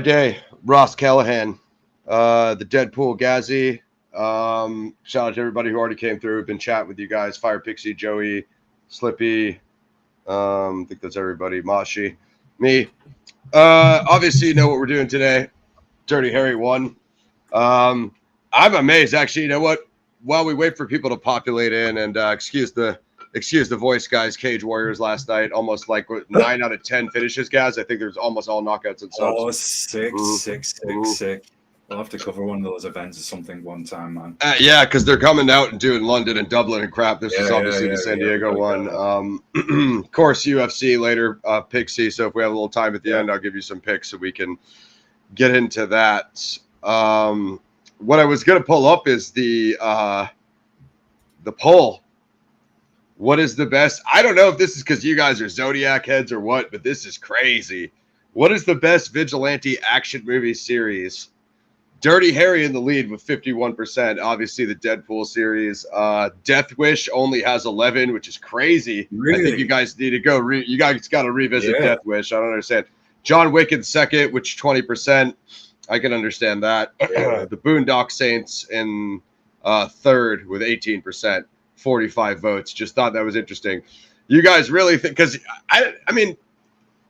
Day, Ross Callahan, the Deadpool Gazzy. Shout out to everybody who already came through. Been chatting with you guys. Fire Pixie, Joey, Slippy. I think that's everybody. Mashi, me. Obviously, you know what we're doing today. Dirty Harry 1. I'm amazed, actually. You know what? While we wait for people to populate in, and excuse the voice, guys. Cage Warriors last night, almost like 9 out of 10 finishes, guys. I think there's almost all knockouts and subs. Oh, sick. We'll have to cover one of those events or something one time, man. Yeah, because they're coming out and doing London and Dublin and crap. This is obviously the San Diego one. Of course, UFC later, Pixie. So if we have a little time at the end, I'll give you some picks so we can get into that. What I was going to pull up is the poll. What is the best? I don't know if this is because you guys are Zodiac heads or what, but this is crazy. What is the best vigilante action movie series? Dirty Harry in the lead with 51%. Obviously, the Deadpool series. Death Wish only has 11, which is crazy. Really? I think you guys need to go. You guys got to revisit Death Wish. I don't understand. John Wick in second, which 20%. I can understand that. The Boondock Saints in third with 18%. 45 votes. Just thought that was interesting. You guys really think, because I mean,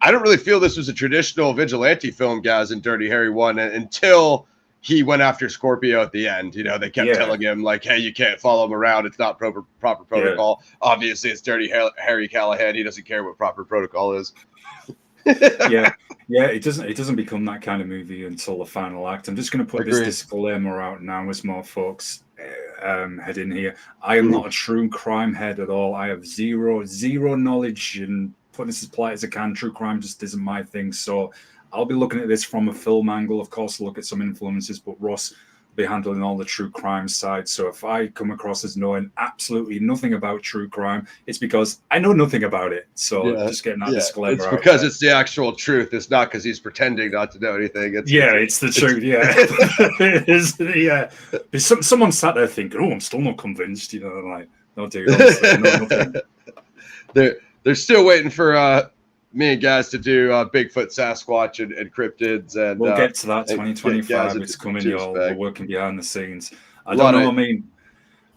I don't really feel this was a traditional vigilante film, guys, in Dirty Harry 1 until he went after Scorpio at the end. You know, they kept telling him, like, hey, you can't follow him around. It's not proper protocol. Obviously, it's Dirty Harry Callahan. He doesn't care what proper protocol is. It doesn't become that kind of movie until the final act. I'm just going to put this disclaimer out now as more folks head in here. I am not a true crime head at all. I have zero knowledge, and putting this as polite as I can, true crime just isn't my thing. So I'll be looking at this from a film angle. Of course, look at some influences, but Ross will be handling all the true crime side. So if I come across as knowing absolutely nothing about true crime, it's because I know nothing about it. So just getting that disclaimer. It's because it's the actual truth. It's not because he's pretending not to know anything. It's the truth. It is. Someone sat there thinking, "Oh, I'm still not convinced." You know, like, no, dude, nothing. They're still waiting for me and guys to do Bigfoot, Sasquatch, and cryptids, and we'll get to that. 2025, it's coming, y'all. We're working behind the scenes. I don't know.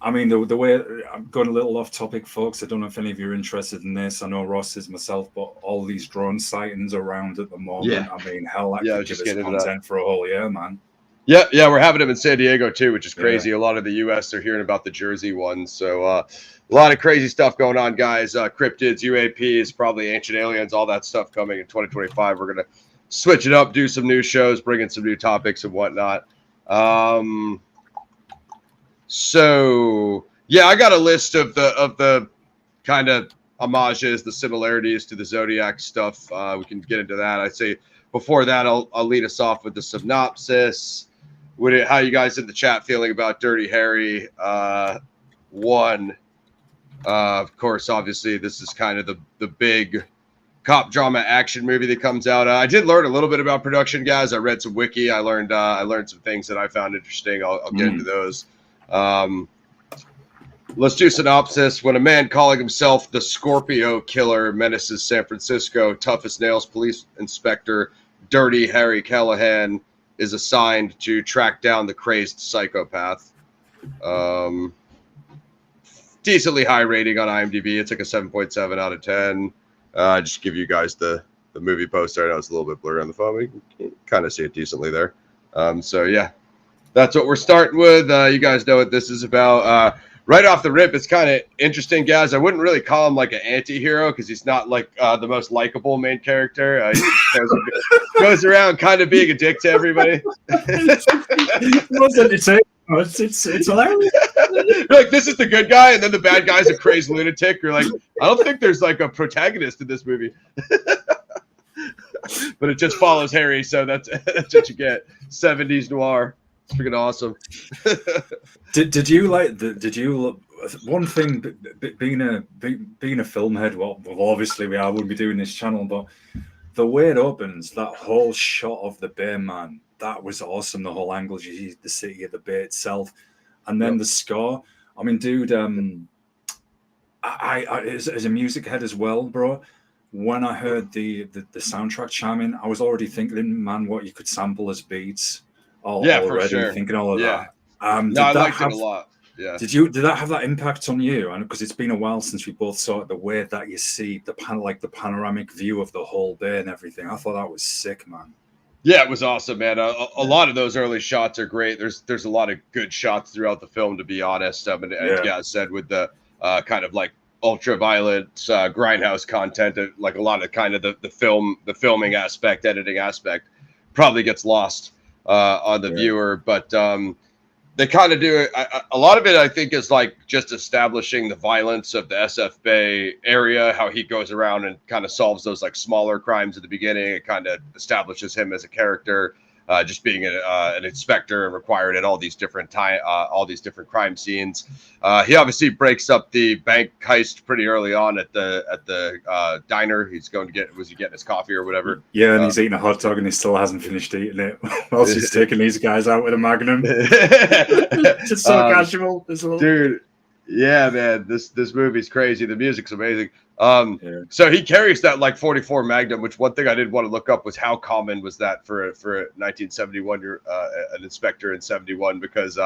I mean, the way I'm going a little off topic, folks. I don't know if any of you are interested in this. I know Ross is, myself, but all these drone sightings around at the moment. Yeah. I mean, hell, that could give us content for a whole year, man. Yeah, we're having them in San Diego too, which is crazy. A lot of the U.S. are hearing about the Jersey one, so a lot of crazy stuff going on, guys. Cryptids, UAPs, probably ancient aliens, all that stuff coming in 2025. We're gonna switch it up, do some new shows, bring in some new topics and whatnot. So yeah, I got a list of the kind of homages, the similarities to the Zodiac stuff. We can get into that. I'd say before that, I'll lead us off with the synopsis. How you guys in the chat feeling about Dirty Harry 1? Of course, obviously, this is kind of the big cop drama action movie that comes out. I did learn a little bit about production, guys. I read some wiki. I learned some things that I found interesting. I'll get into those. Let's do synopsis. When a man calling himself the Scorpio Killer menaces San Francisco, toughest nails police inspector Dirty Harry Callahan is assigned to track down the crazed psychopath. Decently high rating on IMDb. It's like a 7.7 out of 10. Just give you guys the movie poster. I know it's a little bit blurry on the phone. We can kind of see it decently there. So yeah, that's what we're starting with. You guys know what this is about. Right off the rip, it's kind of interesting, guys. I wouldn't really call him like an anti-hero because he's not like the most likable main character. He just goes around kind of being a dick to everybody. It's hilarious. Like, this is the good guy, and then the bad guy's a crazed lunatic. You're like, I don't think there's like a protagonist in this movie. But it just follows Harry, so that's what you get. 70s noir. It's freaking awesome. Did you like? Did you? One thing, being a film head, well, obviously we are. I wouldn't be doing this channel, but the way it opens, that whole shot of the Bay, man, that was awesome. The whole angle, you see the city of the Bay itself, and then the score. I mean, dude, I as a music head as well, bro. when I heard the soundtrack chiming, I was already thinking, man, what you could sample as beats Yeah, for already, sure. thinking all of Yeah. that. No, I Did that liked it have a lot. Yeah. did that have that impact on you? And because it's been a while since we both saw it, the way that you see the panoramic view of the whole bay and everything, I thought that was sick, man. Yeah, it was awesome, man. A lot of those early shots are great. There's a lot of good shots throughout the film, to be honest. And yeah, I said with the kind of like ultraviolet grindhouse content, like a lot of kind of the filming aspect, editing aspect, probably gets lost on the viewer. But they kind of do it. A lot of it, I think, is like just establishing the violence of the SF Bay area, how he goes around and kind of solves those like smaller crimes at the beginning. It kind of establishes him as a character, just being an inspector and required at all these different crime scenes. He obviously breaks up the bank heist pretty early on at the diner. He's going to get getting his coffee or whatever. Yeah, and he's eating a hot dog and he still hasn't finished eating it. Whilst he's taking these guys out with a Magnum. Just so casual, dude. Yeah, man, this movie's crazy. The music's amazing. So he carries that like 44 Magnum, which one thing I did want to look up was how common was that for 1971, an inspector in 71, because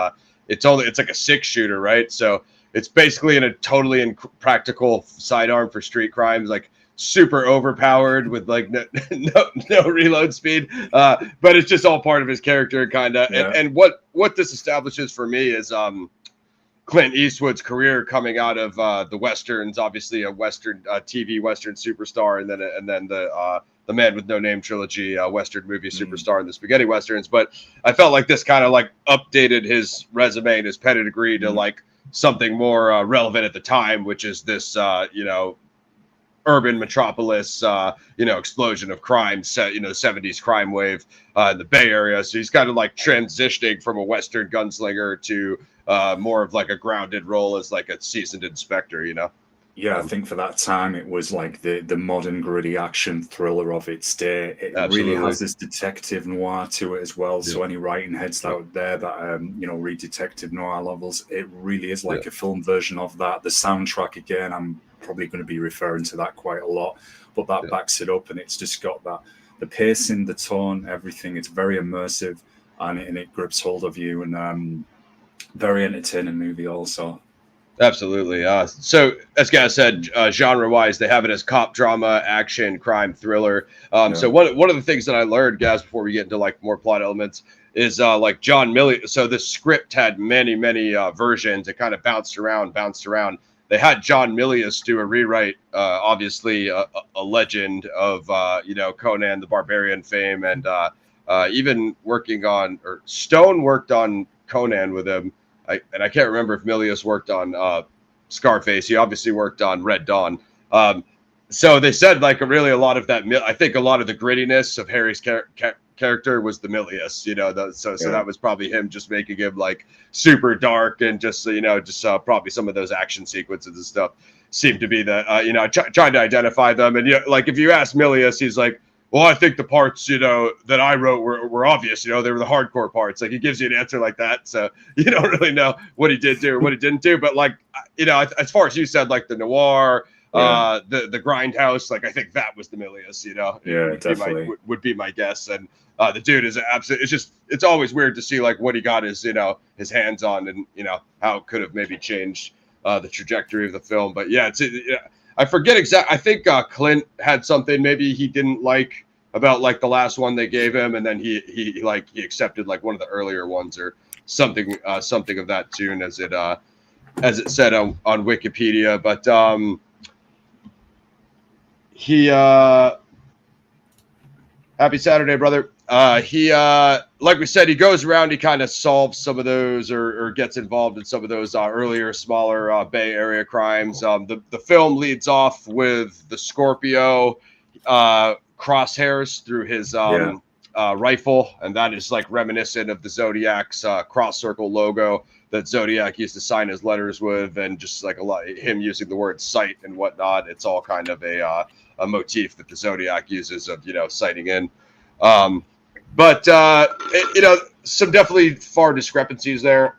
it's like a 6-shooter, right? So it's basically in a totally impractical sidearm for street crimes, like super overpowered with like no reload speed. But it's just all part of his character, kind of. Yeah. And what this establishes for me is Clint Eastwood's career coming out of the westerns, obviously a western TV western superstar, and then the Man with No Name trilogy, western movie superstar in the spaghetti westerns. But I felt like this kind of like updated his resume and his pedigree to like something more relevant at the time, which is this urban metropolis, explosion of crime, 70s crime wave in the Bay Area. So he's kind of like transitioning from a western gunslinger to more of like a grounded role as like a seasoned inspector, Yeah, I think for that time it was like the modern gritty action thriller of its day. It really has this detective noir to it as well. Yeah. So any writing heads out there that read detective noir novels, it really is like a film version of that. The soundtrack, again, I'm probably going to be referring to that quite a lot, but that backs it up, and it's just got that the pacing, the tone, everything. It's very immersive, and it grips hold of you, and very entertaining movie also. Absolutely. So as Gaz said, genre-wise, they have it as cop drama, action, crime, thriller. So one of the things that I learned, Gaz, before we get into like more plot elements, is like John Milius. So the script had many versions. It kind of bounced around. They had John Milius do a rewrite, obviously a legend of Conan the Barbarian fame, and even Stone worked on Conan with him. I can't remember if Milius worked on Scarface. He obviously worked on Red Dawn. So they said like really a lot of that. I think a lot of the grittiness of Harry's character was the Milius. So that was probably him just making him like super dark, and just probably some of those action sequences and stuff seemed to be the trying to identify them. And like if you ask Milius, he's like, well, I think the parts, that I wrote were obvious. They were the hardcore parts. Like he gives you an answer like that. So you don't really know what he did do or what he didn't do. But like, as far as you said, like the noir, the grindhouse, like I think that was the Milius, Yeah, definitely. Would be my guess. And the dude is absolutely, it's always weird to see like what he got his hands on, and, how it could have maybe changed the trajectory of the film. But yeah, I forget exactly. I think Clint had something maybe he didn't like about like the last one they gave him, and then he accepted like one of the earlier ones or something of that tune, as it said on Wikipedia. But happy Saturday, brother. He like we said, he goes around, he kind of solves some of those or gets involved in some of those earlier, smaller Bay Area crimes. The film leads off with the Scorpio crosshairs through his rifle, and that is like reminiscent of the Zodiac's cross circle logo that Zodiac used to sign his letters with, and just like a lot him using the word sight and whatnot. It's all kind of a motif that the Zodiac uses of sighting in. But some definitely far discrepancies there.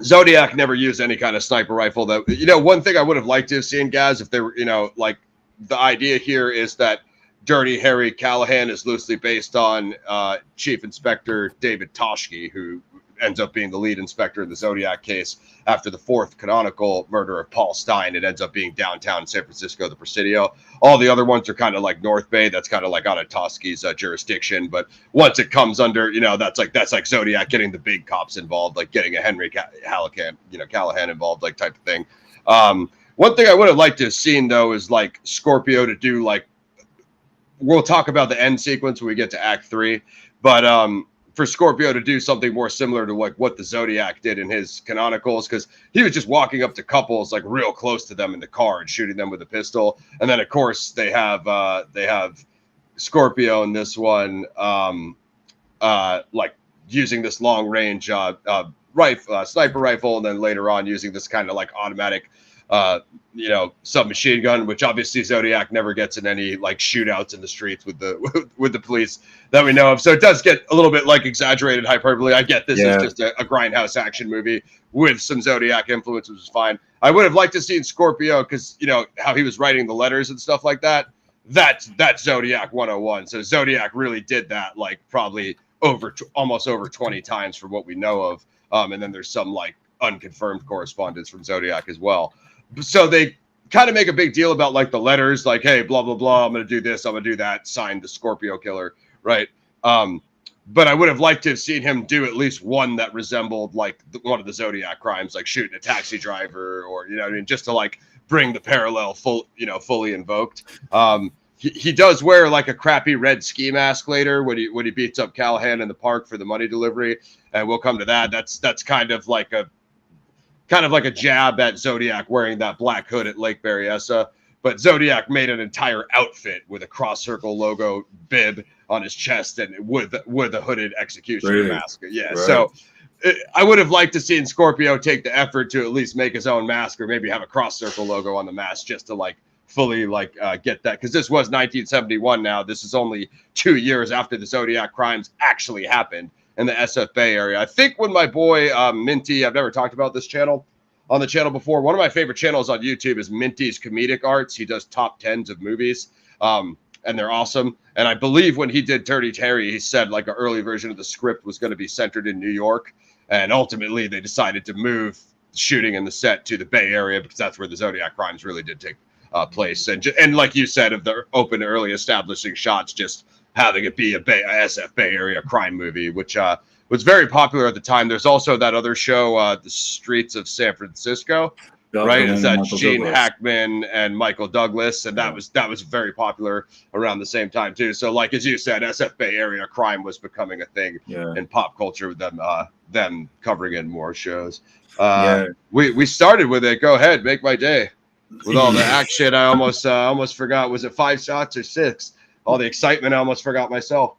Zodiac never used any kind of sniper rifle. That one thing I would have liked to have seen, Gaz, if they were like the idea here is that Dirty Harry Callahan is loosely based on Chief Inspector David Toschi, who ends up being the lead inspector in the Zodiac case. After the fourth canonical murder of Paul Stein, it ends up being downtown San Francisco, the Presidio. All the other ones are kind of like North Bay. That's kind of like out of Toschi's jurisdiction. But once it comes under, that's like Zodiac getting the big cops involved, like getting a Henry Callahan involved, like type of thing. One thing I would have liked to have seen though is like Scorpio to do like, we'll talk about the end sequence when we get to Act 3, but for Scorpio to do something more similar to like what the Zodiac did in his canonicals, because he was just walking up to couples like real close to them in the car and shooting them with a pistol. And then of course they have Scorpio in this one like using this long range sniper rifle, and then later on using this kind of like automatic submachine gun, which obviously Zodiac never gets in any like shootouts in the streets with the police that we know of. So it does get a little bit like exaggerated hyperbole. I get this is just a grindhouse action movie with some Zodiac influence, which is fine. I would have liked to see Scorpio because how he was writing the letters and stuff like that. That's Zodiac 101. So Zodiac really did that like probably almost over 20 times from what we know of. And then there's some like unconfirmed correspondence from Zodiac as well. So they kind of make a big deal about like the letters, like, hey, blah, blah, blah, I'm going to do this, I'm going to do that, signed the Scorpio Killer, right? But I would have liked to have seen him do at least one that resembled like one of the Zodiac crimes, like shooting a taxi driver or, just to like bring the parallel fully invoked. He does wear like a crappy red ski mask later when he beats up Callahan in the park for the money delivery. And we'll come to that. That's kind of like a jab at Zodiac wearing that black hood at Lake Berryessa. But Zodiac made an entire outfit with a cross circle logo bib on his chest and with a hooded executioner mask. Yeah. Right. So I would have liked to see Scorpio take the effort to at least make his own mask or maybe have a cross circle logo on the mask just to like fully like get that. Because this was 1971 now. This is only 2 years after the Zodiac crimes actually happened in the SF Bay area. I think when my boy Minty, I've never talked about this channel on the channel before. One of my favorite channels on YouTube is Minty's Comedic Arts. He does top 10s of movies, and they're awesome. And I believe when he did Dirty Harry, he said like an early version of the script was going to be centered in New York, and ultimately they decided to move shooting in the set to the Bay Area because that's where the Zodiac crimes really did take place. And like you said, of the open early establishing shots, just having it be a SF Bay Area crime movie, which was very popular at the time. There's also that other show, The Streets of San Francisco, right? It's that Gene Hackman and Michael Douglas, and that was very popular around the same time too. So, like as you said, SF Bay Area crime was becoming a thing in pop culture with them covering it in more shows. We started with it. Go ahead, make my day with all the action. I almost forgot. Was it 5 shots or 6? All the excitement, I almost forgot myself.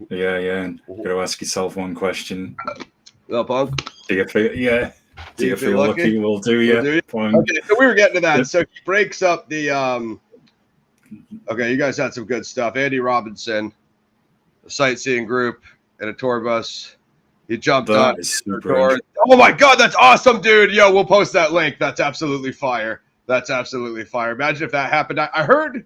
Yeah. And you got to ask yourself one question. Punk? Do you feel lucky? We'll do you. Okay, so we were getting to that. So he breaks up the okay, you guys had some good stuff. Andy Robinson, a sightseeing group in a tour bus. He jumped on the door. Oh my god, that's awesome, dude. Yo, we'll post that link. That's absolutely fire. Imagine if that happened. I heard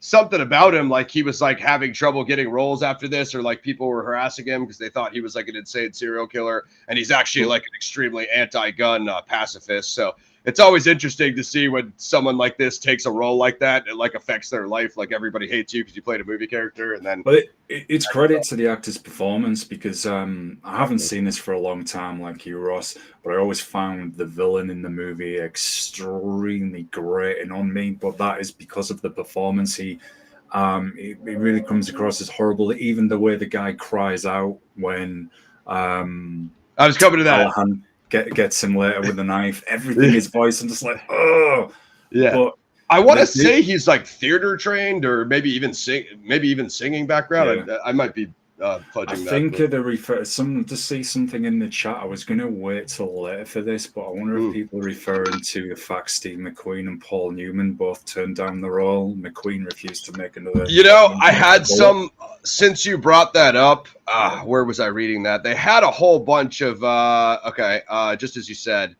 something about him, like he was like having trouble getting roles after this, or like people were harassing him because they thought he was like an insane serial killer, and he's actually like an extremely anti-gun pacifist. So it's always interesting to see when someone like this takes a role like that. It like affects their life. Like everybody hates you because you played a movie character, and then. But it's credit to the actor's performance because I haven't seen this for a long time, like you, Ross. But I always found the villain in the movie extremely great and on me. But that is because of the performance. It really comes across as horrible. Even the way the guy cries out when I was coming to that. Callahan gets him later with a knife. Everything his voice. I'm just like, oh yeah. But I want to say he's like theater trained, or maybe even singing background. Yeah. I might be fudging that. I think they refer to see something in the chat. I was going to wait till later for this, but I wonder if people are referring to the fact Steve McQueen and Paul Newman both turned down the role. McQueen refused to make another. I had some. Since you brought that up, where was I reading that? They had a whole bunch of just as you said,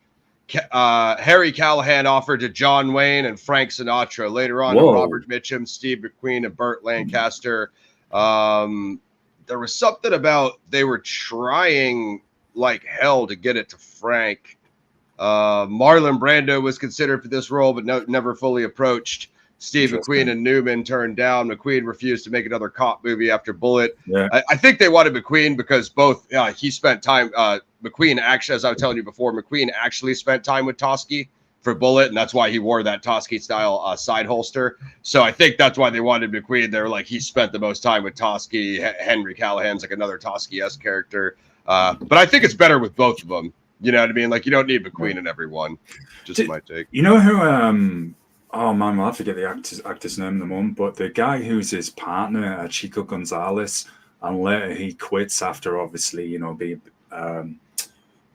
Harry Callahan offered to John Wayne and Frank Sinatra. Later on to Robert Mitchum, Steve McQueen, and Burt Lancaster. There was something about they were trying like hell to get it to Frank. Marlon Brando was considered for this role, but never fully approached. Steve McQueen and Newman turned down. McQueen refused to make another cop movie after Bullet. Yeah. I think they wanted McQueen because both he spent time. McQueen actually, as I was telling you before, McQueen actually spent time with Toschi for Bullet, and that's why he wore that Toschi style side holster. So I think that's why they wanted McQueen. They were like, he spent the most time with Toschi. Henry Callahan's like another Toschi-esque character. But I think it's better with both of them. You know what I mean? Like, you don't need McQueen in everyone. Just my take. You know who? Oh man, I forget the actor's name in the moment, but the guy who's his partner, Chico Gonzalez, and later he quits after obviously, you know,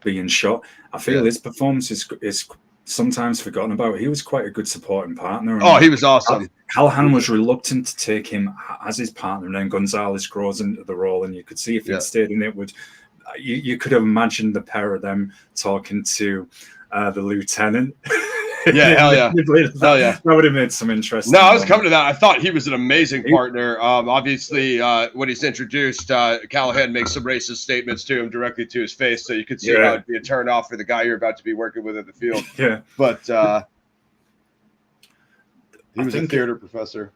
being shot. I feel his performance is sometimes forgotten about. He was quite a good supporting partner. Oh, he was awesome. Callahan was reluctant to take him as his partner, and then Gonzalez grows into the role, and you could see if he'd stayed in it, you could have imagined the pair of them talking to the lieutenant. Yeah, hell yeah. That would have made some interesting. No, I was coming to that. I thought he was an amazing partner. Obviously, when he's introduced, Callahan makes some racist statements to him directly to his face, so you could see how it'd be a turn off for the guy you're about to be working with in the field. Yeah, but he was a theater professor.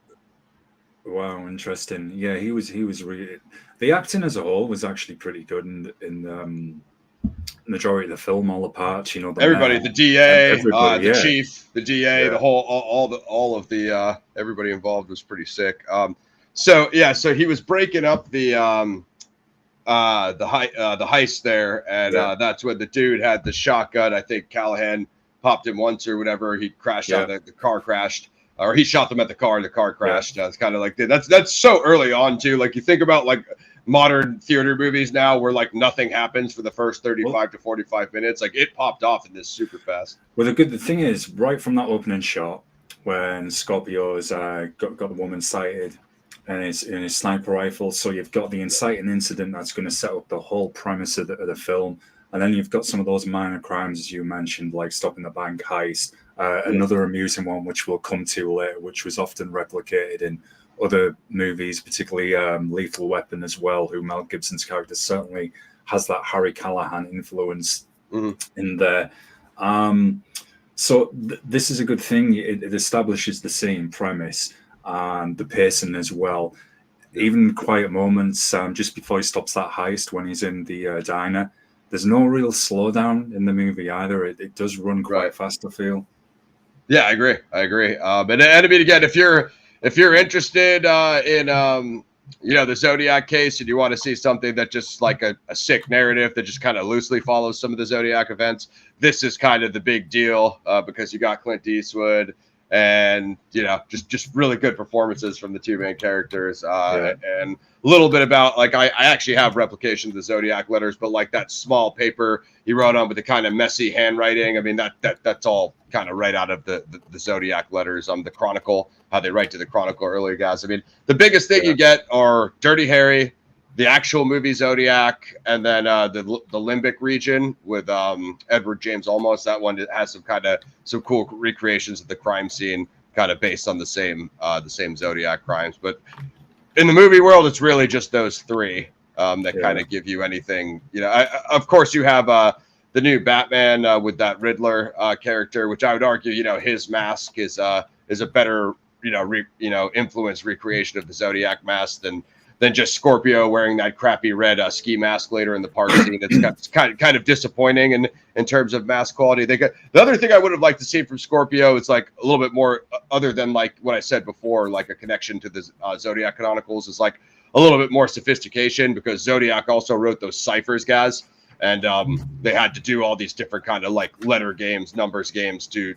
Wow, interesting. Yeah, he was really. The acting as a whole was actually pretty good in majority of the film. All the parts, you know, everybody, the DA, the chief, the DA, the whole, all of the everybody involved was pretty sick. So he was breaking up the heist there, and that's when the dude had the shotgun. I think Callahan popped him once or whatever. He crashed out. The car crashed, or he shot them at the car, and the car crashed. It's kind of like that's so early on too. Like you think about like modern theater movies now where like nothing happens for the first 35 to 45 minutes. Like it popped off in this super fast. Well, the thing is, right from that opening shot when Scorpio's got the woman sighted and his sniper rifle, so you've got the inciting incident that's going to set up the whole premise of the film, and then you've got some of those minor crimes as you mentioned, like stopping the bank heist. Another amusing one which we'll come to later, which was often replicated in other movies, particularly Lethal Weapon as well, who Mel Gibson's character certainly has that Harry Callahan influence in there. So this is a good thing. It establishes the same premise and the pacing as well. Even quiet moments just before he stops that heist when he's in the diner. There's no real slowdown in the movie either. It does run quite fast, I feel. Yeah, I agree. But I mean, again, if you're interested in the Zodiac case and you want to see something that just like a sick narrative that just kind of loosely follows some of the Zodiac events, this is kind of the big deal because you got Clint Eastwood and just really good performances from the two main characters and a little bit about like I actually have replication of the Zodiac letters, but like that small paper he wrote on with the kind of messy handwriting. I mean that's all kind of right out of the Zodiac letters. The Chronicle, how they write to the Chronicle earlier, guys. I mean the biggest thing you get are Dirty Harry, the actual movie Zodiac, and then the Limbic region with Edward James Olmos. That one has some cool recreations of the crime scene, kind of based on the same Zodiac crimes. But in the movie world, it's really just those three that kind of give you anything. Of course, you have the new Batman with that Riddler character, which I would argue, his mask is a better influence recreation of the Zodiac mask than just Scorpio wearing that crappy red ski mask later in the park scene. It's kind of disappointing in terms of mask quality. The other thing I would have liked to see from Scorpio is like a little bit more, other than like what I said before, like a connection to the Zodiac Chronicles, is like a little bit more sophistication, because Zodiac also wrote those ciphers, guys. And they had to do all these different kind of like letter games, numbers games to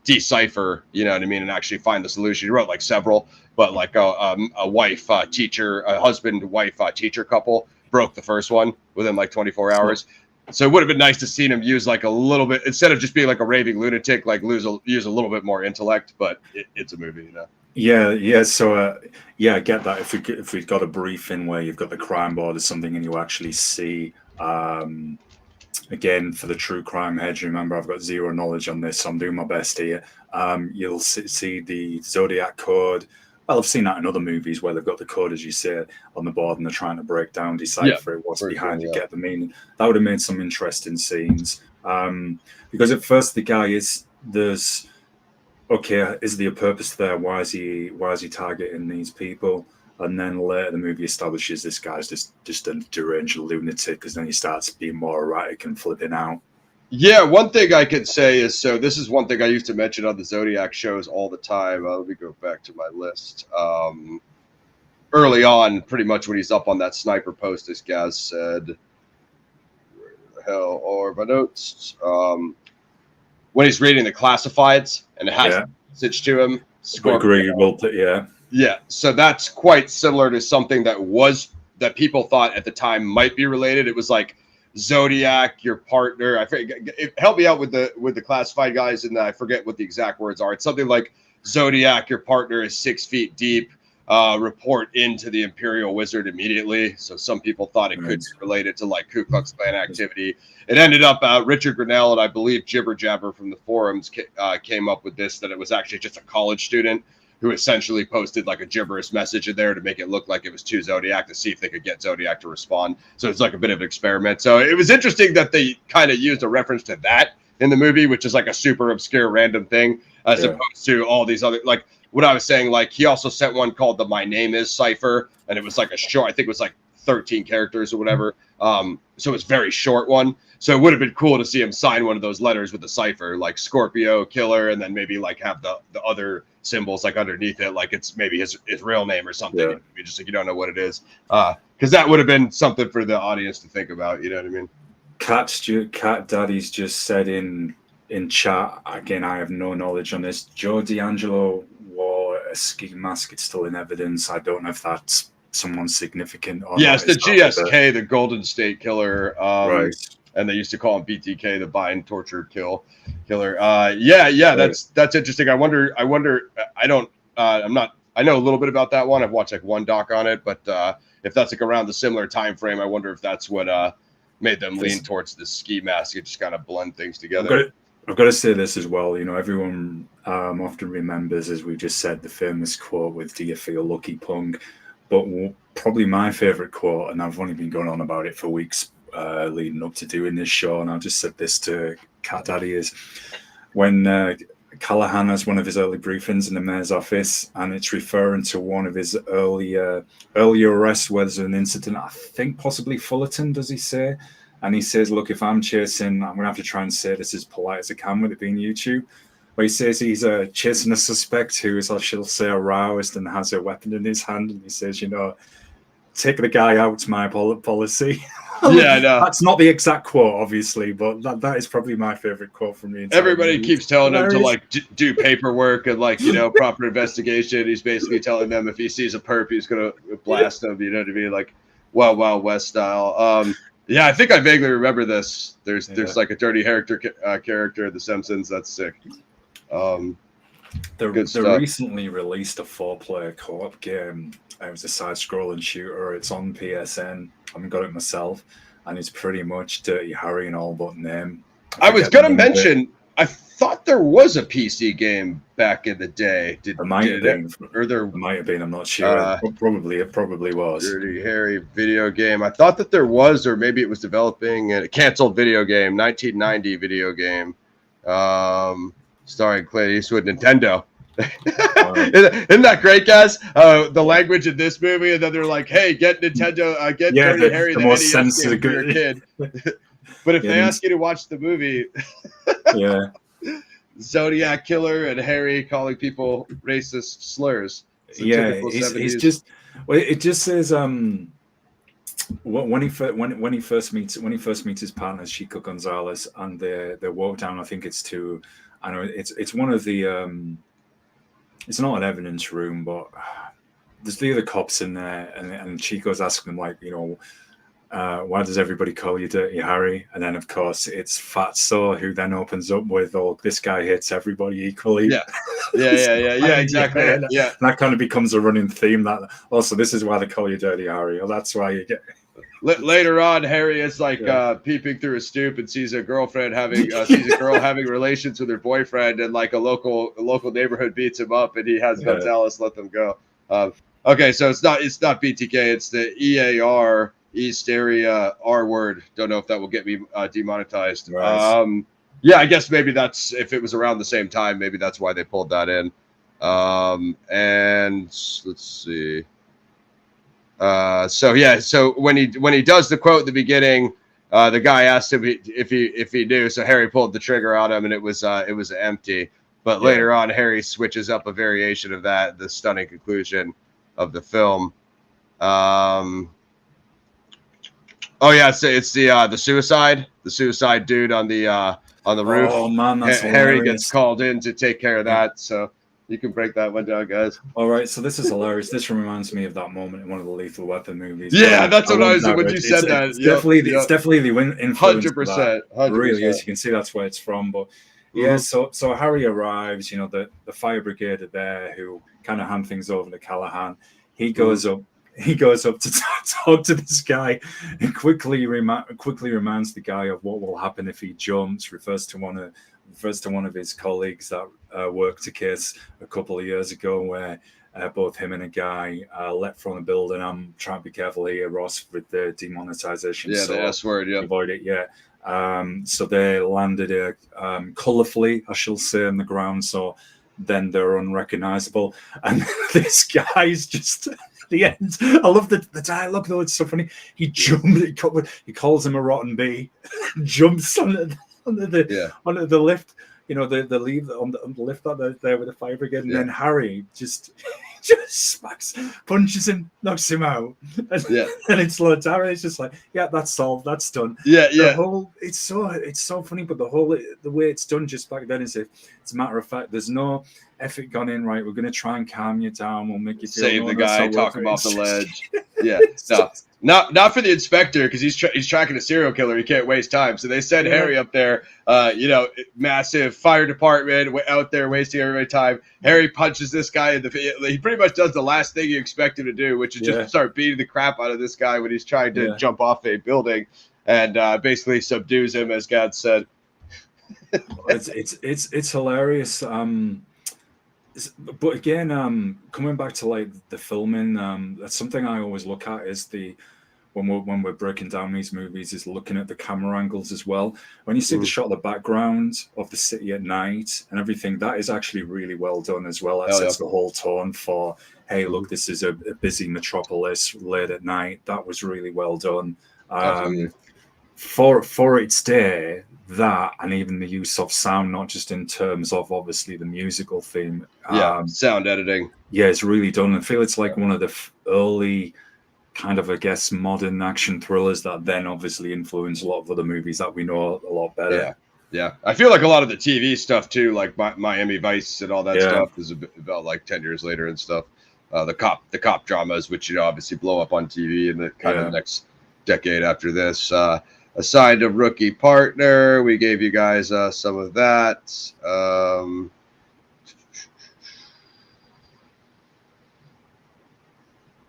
decipher, you know what I mean, and actually find the solution. He wrote like several, but like a wife teacher, a husband wife teacher couple broke the first one within like 24 hours. So it would have been nice to see him use like a little bit, instead of just being like a raving lunatic, like use a little bit more intellect. But it's a movie, Yeah. So I get that. If we've got a briefing where you've got the crime board or something, and you actually see again, for the true crime heads, remember I've got zero knowledge on this, so I'm doing my best here. You'll see the Zodiac code. Well, I've seen that in other movies where they've got the code, as you say, on the board and they're trying to break down, decipher it, what's behind it, get the meaning. That would have made some interesting scenes. Because at first the guy is is there a purpose there? Why is he targeting these people? And then later the movie establishes this guy's just a deranged lunatic, because then he starts being more erratic and flipping out. Yeah, one thing I could say is, so this is one thing I used to mention on the Zodiac shows all the time. Let me go back to my list. Early on, pretty much when he's up on that sniper post, this guy said, where the hell are my notes? When he's reading the classifieds and it has a message to him. Yeah, so that's quite similar to something that people thought at the time might be related. It was like Zodiac, your partner. I forget, help me out with the classified guys, and I forget what the exact words are. It's something like Zodiac, your partner is 6 feet deep. Report into the Imperial Wizard immediately. So some people thought it could be related to like Ku Klux Klan activity. It ended up Richard Grinnell and I believe Jibber Jabber from the forums came up with this, that it was actually just a college student who essentially posted like a gibberish message in there to make it look like it was to Zodiac to see if they could get Zodiac to respond. So it's like a bit of an experiment. So it was interesting that they kind of used a reference to that in the movie, which is like a super obscure random thing, as opposed to all these other, like what I was saying, like he also sent one called the My Name Is cipher, and it was like a short, I think it was like 13 characters or whatever. So it's very short one. So it would have been cool to see him sign one of those letters with the cipher, like Scorpio Killer, and then maybe like have the other symbols like underneath it, like it's maybe his real name or something. Yeah. You just like, you don't know what it is, because that would have been something for the audience to think about. You know what I mean? Cat Daddy's just said in chat, again, I have no knowledge on this, Joe D'Angelo wore a ski mask. It's still in evidence. I don't know if that's someone significant or yes, the GSK, the Golden State Killer, right, and they used to call him BTK, the bind, torture, killer. Yeah, that's interesting. I wonder I know a little bit about that one. I've watched like one doc on it, but if that's like around the similar time frame, I wonder if that's what made them lean towards the ski mask. It just kind of blend things together. I've got to say this as well. You know, everyone often remembers, as we just said, the famous quote with "Do you feel lucky, punk?" But probably my favorite quote, and I've only been going on about it for weeks leading up to doing this show, and I just said this to Cat Daddy, is when Callahan has one of his early briefings in the mayor's office, and it's referring to one of his earlier arrests where there's an incident, I think possibly Fullerton, does he say? And he says, look, if I'm chasing, I'm going to have to try and say this as polite as I can with it being YouTube. But he says he's chasing a suspect who is, I shall say, aroused and has a weapon in his hand. And he says, you know, take the guy out, my policy. Yeah, I know. That's not the exact quote, obviously, but that is probably my favorite quote from the entire Everybody movie. keeps telling him to like do paperwork and like, you know, proper investigation. He's basically telling them if he sees a perp, he's going to blast him. You know what I mean? Like Wild Wild West style. Yeah, I think I vaguely remember this. There's like a dirty character in The Simpsons. That's sick. They recently released a 4-player co-op game. It was a side-scrolling shooter. It's on PSN. I haven't got it myself, and it's pretty much Dirty Harry and all but name. I was going to mention, I thought there was a PC game back in the day. There might have been. I'm not sure. It probably was. Dirty Harry video game. I thought that there was, or maybe it was developing a canceled video game, 1990 video game, starring Clint Eastwood, Nintendo. Isn't that great, guys? The language in this movie, and then they're like, "Hey, get Nintendo, get Dirty Harry, the most sensitive for your kid." But if they ask you to watch the movie, Zodiac Killer and Harry calling people racist slurs. He's just. Well, it just says when he first meets his partner Chico Gonzalez, and they walk down. I think it's to. I know it's one of the. It's not an evidence room, but there's the other cops in there, and Chico's asking them, like, you know, Why does everybody call you Dirty Harry? And then, of course, it's Fatso, who then opens up with, "Oh, this guy hits everybody equally." Yeah, exactly. Yeah, And that kind of becomes a running theme. That also, this is why they call you Dirty Harry, or that's why you get. Later on, Harry is like peeping through a stoop and sees a girl having relations with her boyfriend, and like a local neighborhood beats him up, and he has Gonzalez let them go. Okay, so it's not BTK, it's the EAR, East Area R word. Don't know if that will get me demonetized. Right. Yeah, I guess maybe that's, if it was around the same time, maybe that's why they pulled that in. And let's see. So when he does the quote at the beginning, the guy asked him if he knew. So Harry pulled the trigger on him, and it was empty. But later on, Harry switches up a variation of that. The stunning conclusion of the film. It's the suicide dude on the roof. Oh man, that's Harry gets called in to take care of that. So you can break that one down, guys. All right, so this is hilarious. This reminds me of that moment in one of the Lethal Weapon movies. Yeah, that's what I was when you said that. It's definitely the influence. 100%. It really is. You can see that's where it's from. But yeah, so Harry arrives. You know, the fire brigade are there, who kind of hand things over to Callahan. He goes up. He goes up to talk to this guy, and quickly reminds the guy of what will happen if he jumps. Refers to one of his colleagues that worked a case a couple of years ago where both him and a guy leapt from a building. I'm trying to be careful here, Ross, with the demonetization. Yeah, the S word. Yeah, avoid it. Yeah. So they landed colorfully, I shall say, on the ground. So then they're unrecognizable, and this guy's just. The end. I love the dialogue though. It's so funny. He jumps. He calls him a rotten bee. Jumps onto the lift. You know, the leave on the lift that there with the fire brigade, and then Harry just smacks, punches him, knocks him out, and it's loads. Harry is just like, yeah, that's solved, that's done. It's so funny, but the way it's done just back then is it's a matter of fact. There's no effort gone in. Right, we're going to try and calm you down. We'll make you feel save the guy, talk him off the ledge. Not for the inspector, because he's tracking a serial killer. He can't waste time. So they send Harry up there. Massive fire department out there wasting everybody's time. Harry punches this guy in the face. He pretty much does the last thing you expect him to do, which is just start beating the crap out of this guy when he's trying to jump off a building, and basically subdues him, as God said. It's hilarious. But again, coming back to like the filming, that's something I always look at is when we're breaking down these movies, is looking at the camera angles as well. When you see the shot of the background of the city at night and everything, that is actually really well done as well. That sets the whole tone for, hey, look, this is a busy metropolis late at night. That was really well done. For its day, that, and even the use of sound, not just in terms of obviously the musical theme. Sound editing. Yeah, it's really done. I feel it's like one of the early kind of, I guess, modern action thrillers that then obviously influence a lot of other movies that we know a lot better. Yeah. I feel like a lot of the TV stuff too, like Miami Vice and all that stuff, is about like 10 years later and stuff. The cop dramas, which obviously blow up on TV in the kind of next decade after this. Assigned a rookie partner. We gave you guys some of that.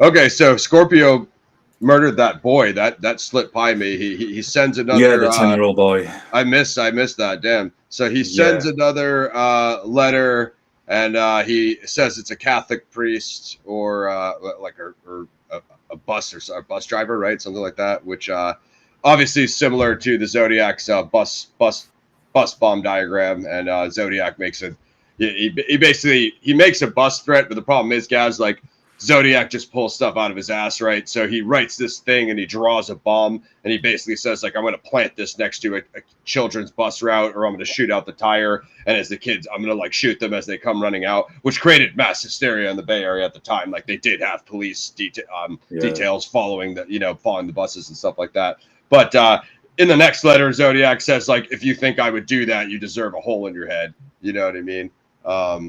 Okay, so Scorpio murdered that boy. That slipped by me. He sends another. The 10-year-old boy. I missed that. Damn. So he sends another letter, and he says it's a Catholic priest or a bus driver, right? Something like that, which. Obviously similar to the Zodiac's bus bomb diagram, and Zodiac makes he makes a bus threat, but the problem is, guys, like Zodiac just pulls stuff out of his ass, right? So he writes this thing and he draws a bomb, and he basically says, like, I'm going to plant this next to a children's bus route, or I'm going to shoot out the tire, and as the kids, I'm going to like shoot them as they come running out, which created mass hysteria in the Bay Area at the time. Like they did have police details following the buses and stuff like that. But in the next letter, Zodiac says, like, if you think I would do that, you deserve a hole in your head. You know what I mean? I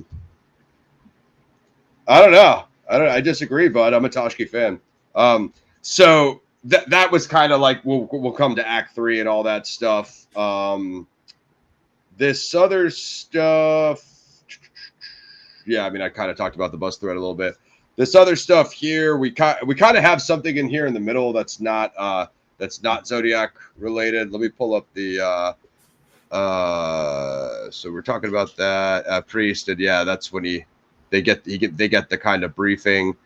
don't know. I disagree, bud. I'm a Toschi fan. So that was kind of like we'll come to Act 3 and all that stuff. This other stuff, yeah, I mean, I kind of talked about the bus thread a little bit. This other stuff here, we kind of have something in here in the middle that's not Zodiac related. Let me pull up the so we're talking about that priest, and yeah, that's when they get the kind of briefing.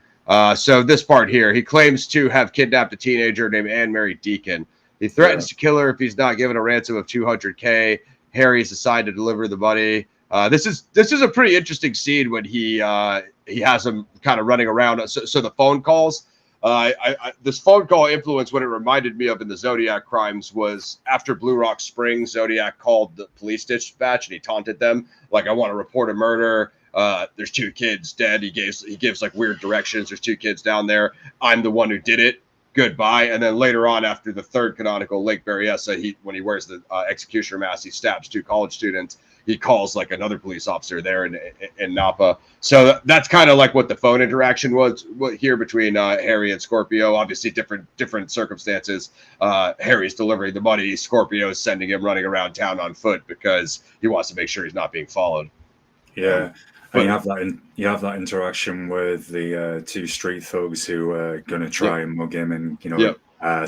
So this part here, he claims to have kidnapped a teenager named Anne Mary Deacon. He threatens to kill her if he's not given a ransom of $200K. Harry's assigned to deliver the money. This is a pretty interesting scene when he has him kind of running around. So the phone calls. This phone call influence, what it reminded me of in the Zodiac crimes was after Blue Rock Springs, Zodiac called the police dispatch and he taunted them like, I want to report a murder. There's 2 kids dead. He gives like weird directions. There's 2 kids down there. I'm the one who did it. Goodbye. And then later on, after the third canonical Lake Berryessa, when he wears the executioner mask, he stabs 2 college students. He calls like another police officer there in Napa. So that's kind of like what the phone interaction was here between Harry and Scorpio. Obviously, different circumstances. Harry's delivering the money. Scorpio's sending him running around town on foot because he wants to make sure he's not being followed. Yeah. And you have that interaction with the 2 street thugs who are going to try and mug him and,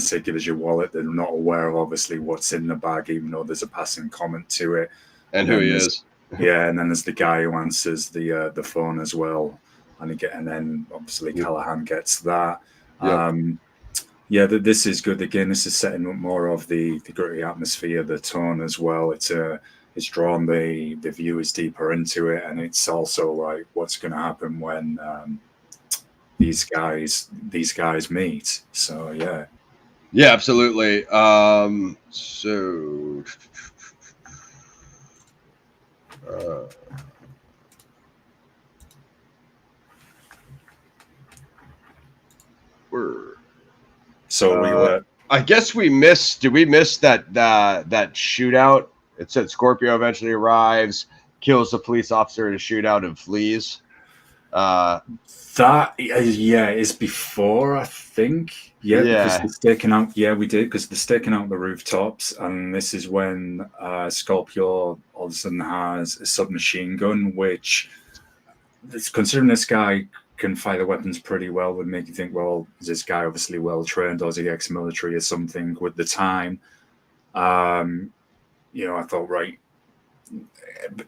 say, give us your wallet. They're not aware of, obviously, what's in the bag, even though there's a passing comment to it. And who he is. Yeah, and then there's the guy who answers the phone as well. And then, obviously, Callahan gets that. This is good. Again, this is setting up more of the gritty atmosphere, the tone as well. It's drawn the viewers deeper into it, and it's also like what's going to happen when these guys meet. So yeah, absolutely. I guess we missed. Did we miss that shootout? It said Scorpio eventually arrives, kills the police officer in a shootout, and flees. That is before, I think. Because they're staking out. Yeah, we did, because they're staking out the rooftops, and this is when Scorpio all of a sudden has a submachine gun, which, considering this guy can fire the weapons pretty well, would make you think, well, is this guy obviously well trained, or is he ex-military or something? With the time, I thought, right,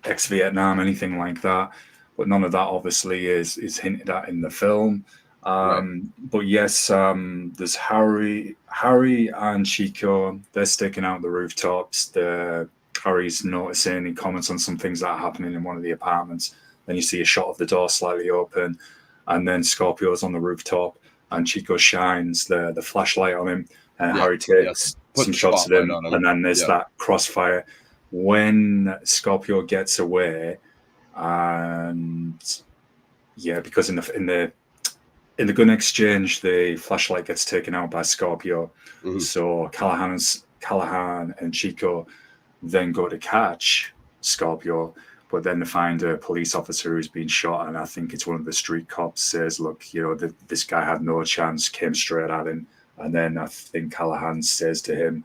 ex-Vietnam, anything like that. But none of that obviously is hinted at in the film. But yes, there's Harry and Chico. They're sticking out the rooftops. Harry's noticing. He comments on some things that are happening in one of the apartments. Then you see a shot of the door slightly open, and then Scorpio's on the rooftop, and Chico shines the flashlight on him, and Harry takes some shots at him, and then there's that crossfire. When Scorpio gets away, and because in the gun exchange, the flashlight gets taken out by Scorpio. Mm-hmm. So Callahan and Chico then go to catch Scorpio, but then they find a police officer who's been shot, and I think it's one of the street cops says, look, this guy had no chance, came straight at him. And then I think Callahan says to him,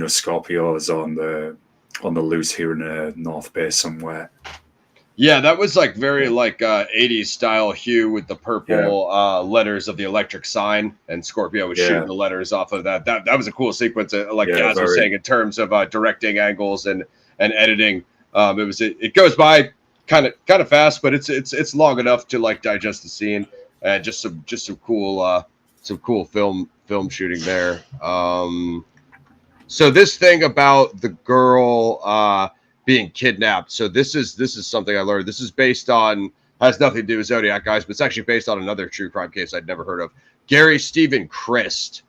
Scorpio is on the loose here in a North Bay somewhere. Yeah, that was like very 80s style hue with the purple letters of the electric sign, and Scorpio was shooting the letters off of that. That was a cool sequence, Gaz was saying, in terms of directing angles and editing. It goes by kind of fast, but it's long enough to digest the scene, and just some cool film shooting there. So this thing about the girl being kidnapped. So this is something I learned. This is has nothing to do with Zodiac, guys, but it's actually based on another true crime case I'd never heard of. Gary Stephen Christ.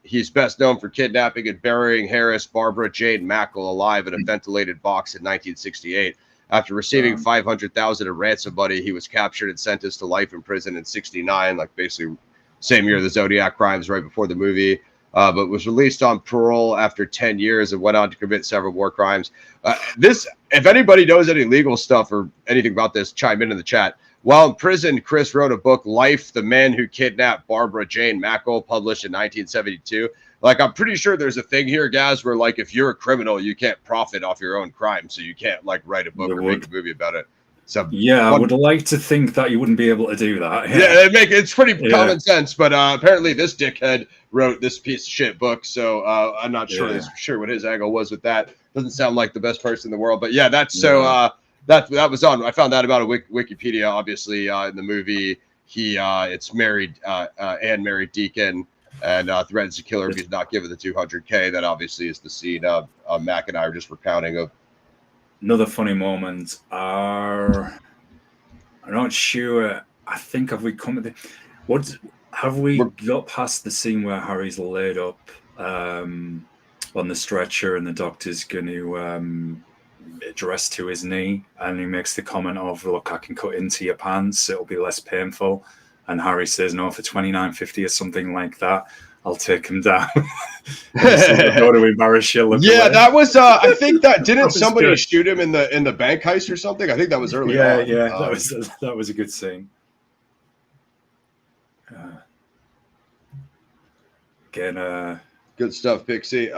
He's best known for kidnapping and burying Barbara Jane Mackle alive in a ventilated box in 1968. After receiving $500,000 of ransom money, he was captured and sentenced to life in prison in 1969, basically same year the Zodiac crimes, right before the movie. But was released on parole after 10 years and went on to commit several more crimes. If anybody knows any legal stuff or anything about this, chime in the chat. While in prison, Chris wrote a book, Life, the Man Who Kidnapped Barbara Jane Mackle, published in 1972. Like, I'm pretty sure there's a thing here, guys, where, like, if you're a criminal, you can't profit off your own crime, so you can't, like, write a book or make a movie about it. So, yeah, I would like to think that you wouldn't be able to do that. Yeah, it's pretty common sense, but apparently this dickhead wrote this piece of shit book, so I'm not sure what his angle was with that. Doesn't sound like the best person in the world, but yeah, that's so that was on. I found that about a Wikipedia. Obviously, in the movie, it's married Anne married Deacon and threatens to kill her if he's not given the $200K. That obviously is the scene Mac and I are just recounting of. Another funny moment are, I'm not sure. I think have we got past the scene where Harry's laid up on the stretcher and the doctor's going to dress to his knee, and he makes the comment of, "Look, I can cut into your pants; it'll be less painful." And Harry says, "No, for $29.50 or something like that, I'll take him down." Go to embarrass you. Yeah, that was. I think that didn't somebody shoot him in the bank heist or something. I think that was early on. Yeah, that was a good scene. Again, good stuff, Pixie.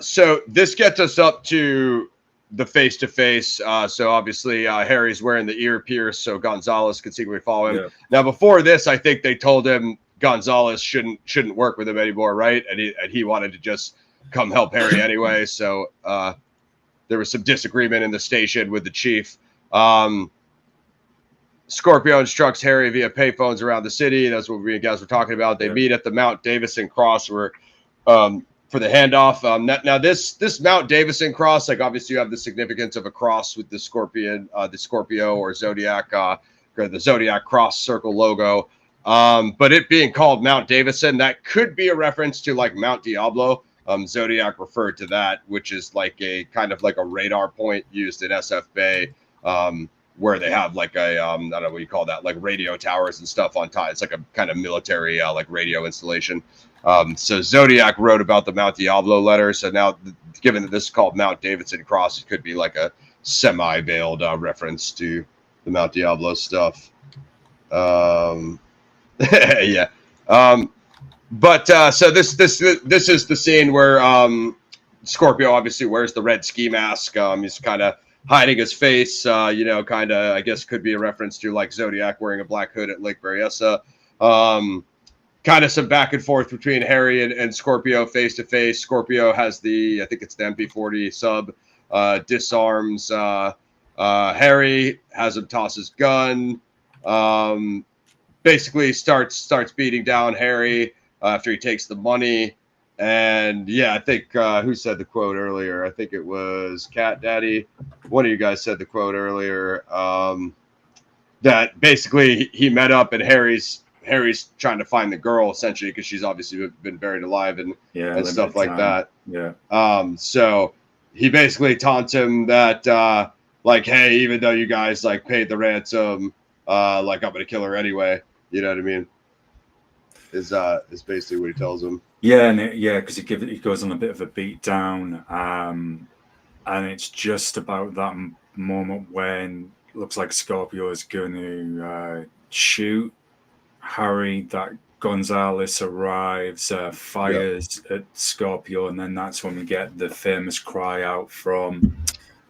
So this gets us up to the face-to-face. So obviously Harry's wearing the ear pierce, so Gonzalez could secretly follow him. Yeah. Now before this, I think they told him Gonzalez shouldn't work with him anymore, right? And he wanted to just come help Harry anyway. So there was some disagreement in the station with the chief. Scorpio instructs Harry via payphones around the city. That's what we and guys were talking about. They meet at the Mount Davison Cross for the handoff. Now this Mount Davison Cross, like obviously you have the significance of a cross with the Scorpio or Zodiac, or the Zodiac cross circle logo. But it being called Mount Davison, that could be a reference to like Mount Diablo. Zodiac referred to that, which is like a kind of like a radar point used in SF Bay, where they have like a I don't know what you call that, like radio towers and stuff on top. It's like a kind of military like radio installation. So Zodiac wrote about the Mount Diablo letter. So now, given that this is called Mount Davidson Cross, it could be like a semi-veiled reference to the Mount Diablo stuff. Yeah. But so this is the scene where Scorpio obviously wears the red ski mask. He's kind of hiding his face. Kind of, I guess, could be a reference to like Zodiac wearing a black hood at Lake Berryessa. Kind of some back and forth between Harry and Scorpio face to face. Scorpio has I think it's the MP40 sub, disarms Harry, has him toss his gun, basically starts beating down Harry after he takes the money. And yeah, I think who said the quote earlier? I think it was Cat Daddy. One of you guys said the quote earlier, that basically he met up and Harry's trying to find the girl essentially because she's obviously been buried alive and stuff like that. Yeah. So he basically taunts him that like, hey, even though you guys like paid the ransom, like I'm gonna kill her anyway. You know what I mean? Is basically what he tells him. Yeah, because he goes on a bit of a beat down, and it's just about that moment when it looks like Scorpio is going to shoot Harry, that Gonzalez arrives, fires at Scorpio, and then that's when we get the famous cry out from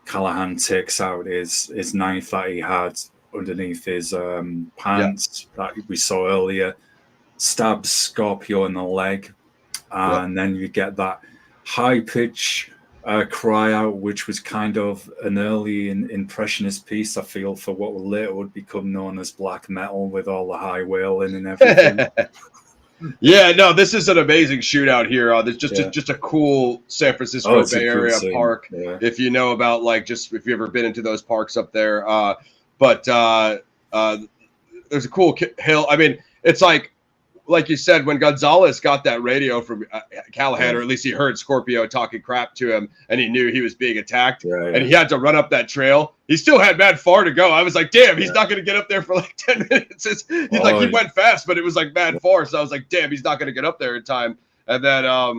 Callahan. Takes out his knife that he had underneath his pants that we saw earlier, stabs Scorpio in the leg, and then you get that high pitch cry out, which was kind of an early impressionist piece, I feel, for what later would become known as black metal with all the high wailing and everything. Yeah, no, this is an amazing shootout here. There's just a cool San Francisco Bay Area park. Yeah. If you know about if you've ever been into those parks up there, but there's a cool hill. I mean, it's like you said, when Gonzalez got that radio from Callahan, or at least he heard Scorpio talking crap to him, and he knew he was being attacked, and he had to run up that trail. He still had mad far to go. I was like, damn, he's not going to get up there for like 10 minutes. He went fast, but it was like mad far. So I was like, damn, he's not going to get up there in time. And then a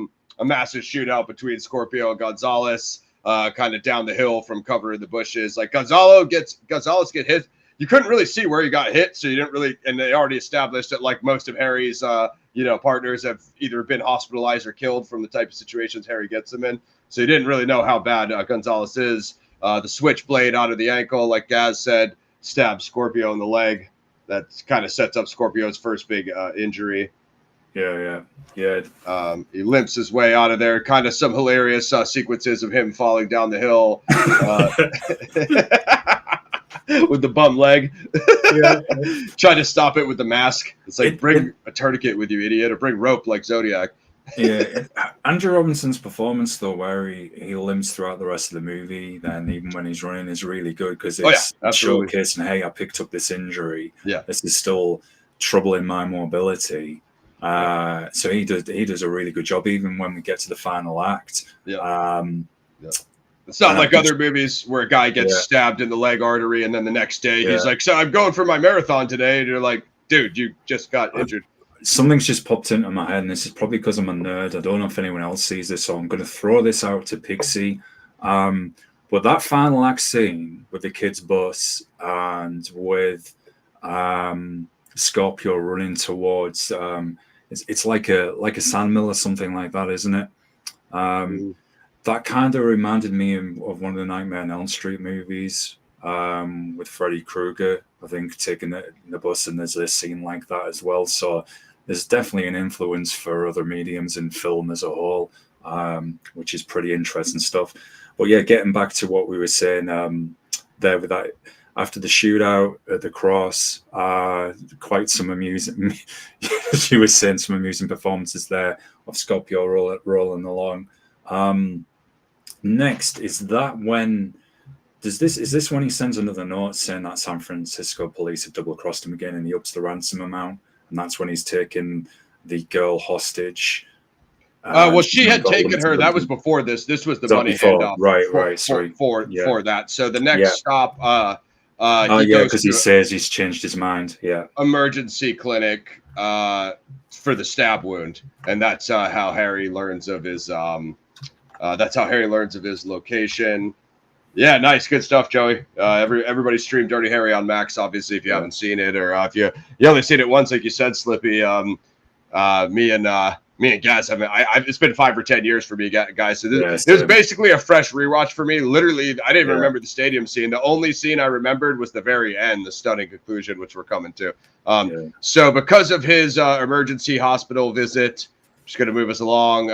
massive shootout between Scorpio and Gonzalez, kind of down the hill from cover in the bushes. Like Gonzalez gets hit. you couldn't really see where he got hit, so you didn't really. And they already established that like most of Harry's partners have either been hospitalized or killed from the type of situations Harry gets them in. So you didn't really know how bad Gonzalez is. The switchblade out of the ankle, like Gaz said, stabs Scorpio in the leg. That kind of sets up Scorpio's first big injury. Yeah. He limps his way out of there. Kind of some hilarious sequences of him falling down the hill with the bum leg. Trying to stop it with the mask. It's like, bring a tourniquet with you, idiot, or bring rope like Zodiac. Yeah, Andrew Robinson's performance, though, where he limps throughout the rest of the movie, then even when he's running, is really good because it's showcasing, hey, I picked up this injury. Yeah, this is still troubling my mobility. So he does a really good job, even when we get to the final act. It's not like other movies where a guy gets stabbed in the leg artery and then the next day he's like, so I'm going for my marathon today. And you're like, dude, you just got injured. Something's just popped into my head, and this is probably because I'm a nerd. I don't know if anyone else sees this, so I'm going to throw this out to Pixie. But that final act scene with the kids' bus and with Scorpio running towards, it's like a sandmill or something like that, isn't it? That kind of reminded me of one of the Nightmare on Elm Street movies with Freddy Krueger, I think, taking the bus, and there's a scene like that as well. So there's definitely an influence for other mediums in film as a whole, which is pretty interesting stuff. But yeah, getting back to what we were saying there with that, after the shootout at the cross, quite some amusing, she was saying some amusing performances there of Scorpio rolling along. Next, is this when he sends another note saying that San Francisco police have double-crossed him again and he ups the ransom amount? And that's when he's taken the girl hostage. Well, she had taken her. That was before this. This was the money handoff. Right. Sorry. For that. So the next stop, because he says he's changed his mind. Yeah. Emergency clinic for the stab wound, and that's how Harry learns of his. That's how Harry learns of his location. Yeah, nice, good stuff, Joey. Everybody stream Dirty Harry on Max, obviously, if you haven't seen it, or if you only seen it once, like you said, Slippy. Me and Gaz, it's been 5 or 10 years for me, guys. So this was basically a fresh rewatch for me. Literally, I didn't even remember the stadium scene. The only scene I remembered was the very end, the stunning conclusion, which we're coming to. So because of his emergency hospital visit, just going to move us along.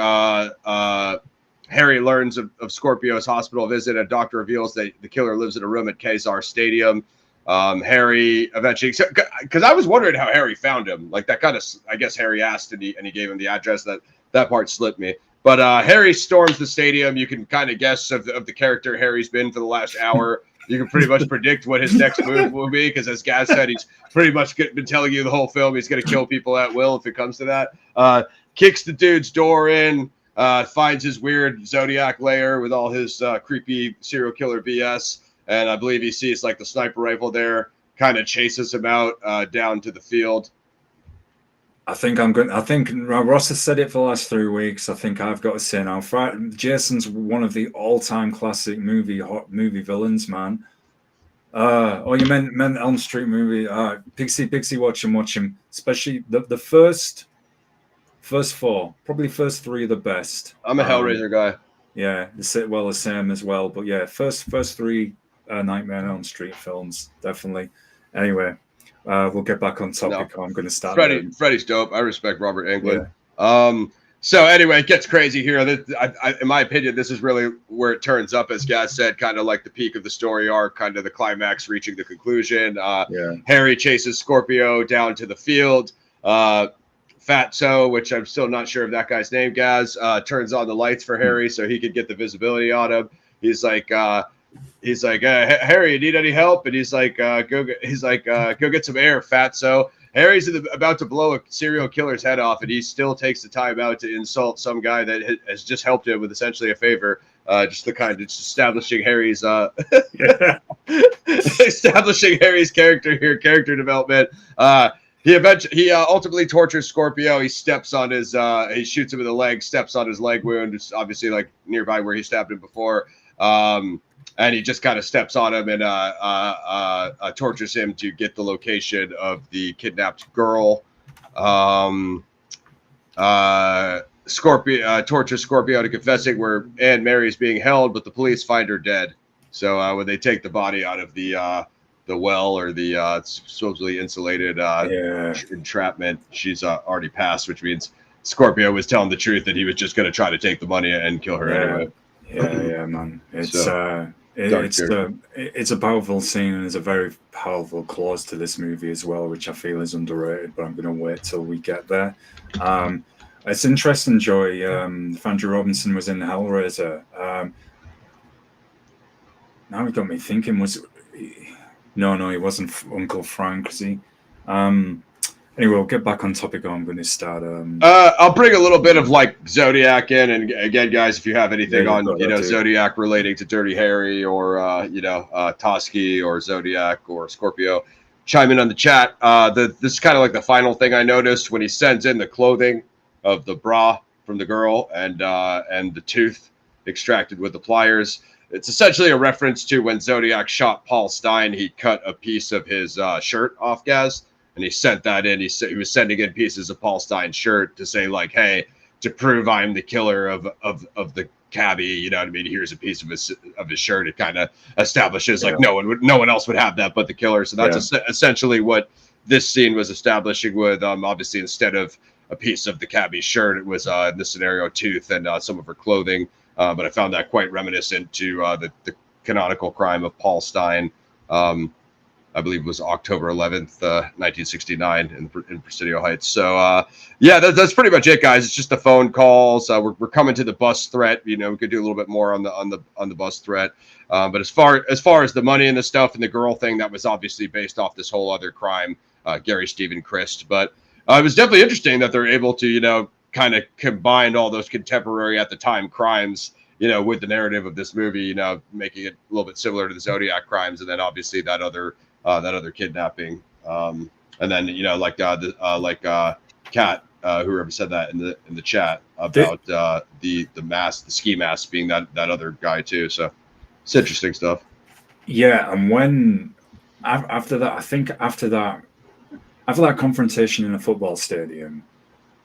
Harry learns of Scorpio's hospital visit. A doctor reveals that the killer lives in a room at Kezar Stadium. Harry eventually, because I was wondering how Harry found him. Like that kind of, I guess Harry asked and he gave him the address. That part slipped me. But Harry storms the stadium. You can kind of guess of the character Harry's been for the last hour. You can pretty much predict what his next move will be, because as Gaz said, he's pretty much been telling you the whole film he's going to kill people at will if it comes to that. Kicks the dude's door in. Finds his weird Zodiac lair with all his creepy serial killer BS, and I believe he sees like the sniper rifle there. Kind of chases him out down to the field. I think Ross has said it for the last 3 weeks. I think I've got to say now, Jason's one of the all-time classic movie villains, man. You meant Elm Street movie. Pixie, watch him. Especially the first 4, probably first 3 are the best. I'm a Hellraiser guy. Yeah, the same as well. But yeah, first 3 Nightmare on Elm Street films, definitely. Anyway, we'll get back on topic. I'm going to start. Freddy's dope. I respect Robert Englund. Yeah. So anyway, it gets crazy here. In my opinion, this is really where it turns up, as Gaz said, kind of like the peak of the story arc, kind of the climax, reaching the conclusion. Harry chases Scorpio down to the field. Fatso, which I'm still not sure of that guy's name, Gaz, turns on the lights for Harry so he could get the visibility on him. He's like, Harry, you need any help? And he's like, go get some air, Fatso. Harry's about to blow a serial killer's head off, and he still takes the time out to insult some guy that has just helped him with essentially a favor. Just establishing Harry's establishing Harry's character development. He ultimately tortures Scorpio. He steps on his he shoots him in the leg, steps on his leg wound. It's obviously like nearby where he stabbed him before. and he just kind of steps on him and tortures him to get the location of the kidnapped girl. Scorpio tortures Scorpio to confessing where Anne Mary is being held, but the police find her dead. So when they take the body out of the well or the supposedly insulated entrapment, she's already passed, which means Scorpio was telling the truth that he was just going to try to take the money and kill her anyway. Yeah, man. It's a powerful scene, and there's a very powerful clause to this movie as well, which I feel is underrated, but I'm going to wait till we get there. It's interesting, Joey. Andrew Robinson was in Hellraiser. Now he got me thinking, no, he wasn't Uncle Frank, was he? Anyway, we'll get back on topic. I'm going to start. I'll bring a little bit of like Zodiac in, and again, guys, if you have anything on Zodiac relating to Dirty Harry or Toschi or Zodiac or Scorpio, chime in on the chat. This is kind of like the final thing I noticed when he sends in the clothing of the bra from the girl and the tooth extracted with the pliers. It's essentially a reference to when Zodiac shot Paul Stein. He cut a piece of his shirt off, Gaz. And he sent that in. He was sending in pieces of Paul Stein's shirt to say, like, hey, to prove I'm the killer of the cabbie, you know what I mean? Here's a piece of his shirt. It kind of establishes like no one else would have that but the killer. So that's essentially what this scene was establishing with. Obviously, instead of a piece of the cabbie's shirt, it was in this scenario tooth and some of her clothing. But I found that quite reminiscent to the canonical crime of Paul Stein. I believe it was October 11th, 1969 in Presidio Heights. So, that's pretty much it, guys. It's just the phone calls. We're coming to the bus threat. You know, we could do a little bit more on the bus threat. But as far as the money and the stuff and the girl thing, that was obviously based off this whole other crime, Gary Stephen Christ. But it was definitely interesting that they're able to, kind of combine all those contemporary at the time crimes, with the narrative of this movie, making it a little bit similar to the Zodiac crimes, and then obviously that other kidnapping, and then Kat, whoever said that in the chat about the ski mask being that other guy too. So it's interesting stuff. Yeah, and when after that confrontation in the football stadium,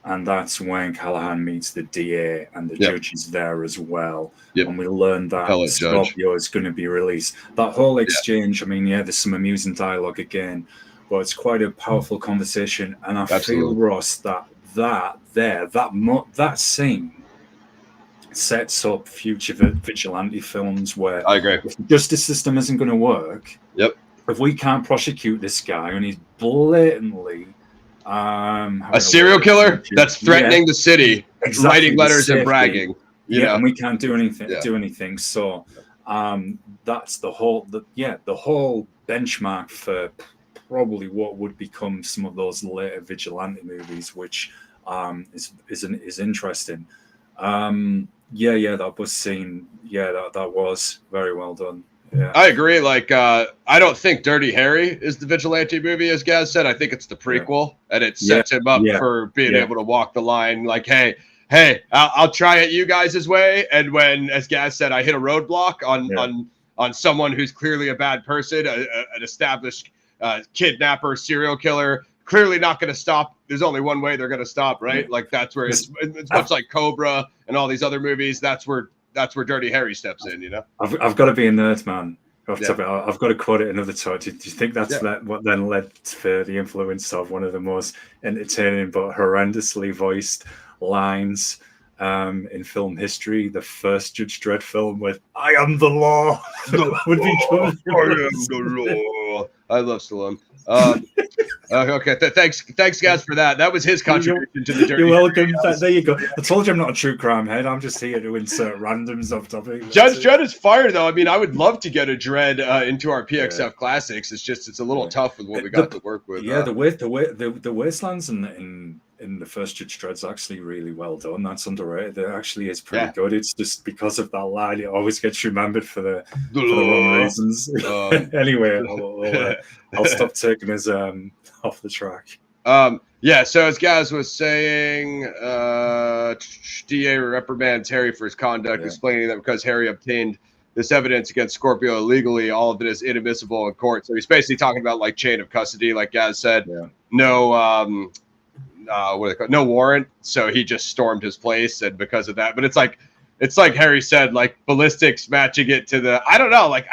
and that's when Callahan meets the DA and the judge is there as well. Yep. And we learn that Scorpio is going to be released. That whole exchange, I mean, there's some amusing dialogue again, but it's quite a powerful conversation. And I feel, Ross, that scene sets up future vigilante films where I agree. If the justice system isn't going to work, if we can't prosecute this guy and he's blatantly a serial killer that's threatening the city, writing letters and bragging. And we can't do anything. So that's the whole benchmark for probably what would become some of those later vigilante movies, which is interesting. That bus scene, that was very well done. Yeah. I agree. Like, I don't think Dirty Harry is the vigilante movie, as Gaz said. I think it's the prequel, and it sets him up for being able to walk the line. Like, hey, I'll try it you guys' way. And when, as Gaz said, I hit a roadblock on someone who's clearly a bad person, an established kidnapper, serial killer, clearly not going to stop. There's only one way they're going to stop, right? Like, that's where it's much like Cobra and all these other movies. That's where Dirty Harry steps in, I've got to be a nerd, man. I've got to quote it another time. Do you think that's what then led to the influence of one of the most entertaining but horrendously voiced lines in film history? The first Judge Dredd film with "I am the law" would be good. I am the law. I love Stallone. Okay, thanks, guys, for that. That was his contribution to the Dirty. You're welcome. There you go. I told you I'm not a true crime head. I'm just here to insert randoms off topic. Judge Dredd is fire, though. I mean, I would love to get a Dredd into our PXF classics. It's a little tough with what we got to work with. Yeah, the wastelands in the first Judge Dredd's actually really well done. That's underrated. It actually is pretty good. It's just because of that line, it always gets remembered for the wrong reasons. Anyway, I'll stop taking us off the track. So as Gaz was saying, DA reprimands Harry for his conduct, explaining that because Harry obtained this evidence against Scorpio illegally. All of it is inadmissible in court. So he's basically talking about like chain of custody, like Gaz said. Yeah. No, what do they call it? No warrant. So he just stormed his place, and because of that, but it's like Harry said, like ballistics matching it to the. I don't know. Like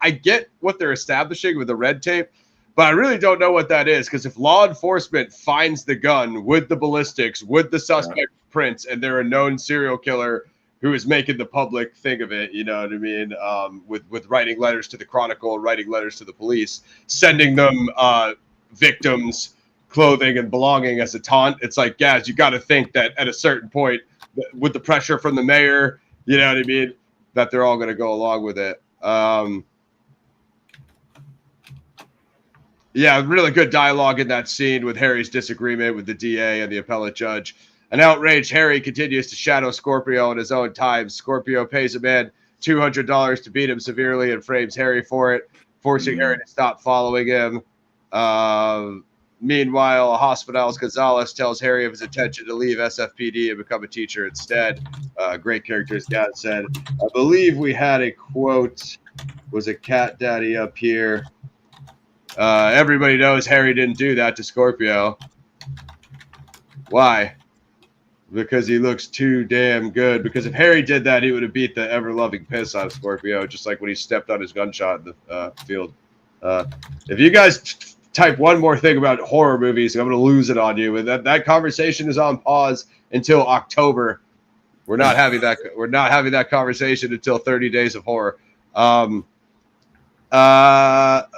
I get what they're establishing with the red tape, but I really don't know what that is, because if law enforcement finds the gun with the ballistics, with the suspect prints, and they're a known serial killer who is making the public think of it, you know what I mean? With writing letters to the Chronicle, writing letters to the police, sending them victims' clothing and belonging as a taunt. It's like, guys, you got to think that at a certain point, with the pressure from the mayor, you know what I mean, that they're all going to go along with it. Yeah, really good dialogue in that scene with Harry's disagreement with the DA and the appellate judge. An outraged Harry continues to shadow Scorpio in his own time. Scorpio pays a man $200 to beat him severely and frames Harry for it, forcing Harry to stop following him. Meanwhile, Hospitals Gonzalez tells Harry of his intention to leave SFPD and become a teacher instead. Great character, as Dad said. I believe we had a quote. Was a Cat Daddy up here? Everybody knows Harry didn't do that to Scorpio. Why? Because he looks too damn good. Because if Harry did that, he would have beat the ever-loving piss out of Scorpio, just like when he stepped on his gunshot in the field. If you guys type one more thing about horror movies, I'm going to lose it on you. And that conversation is on pause until October. We're not having that. We're not having that conversation until 30 Days of Horror.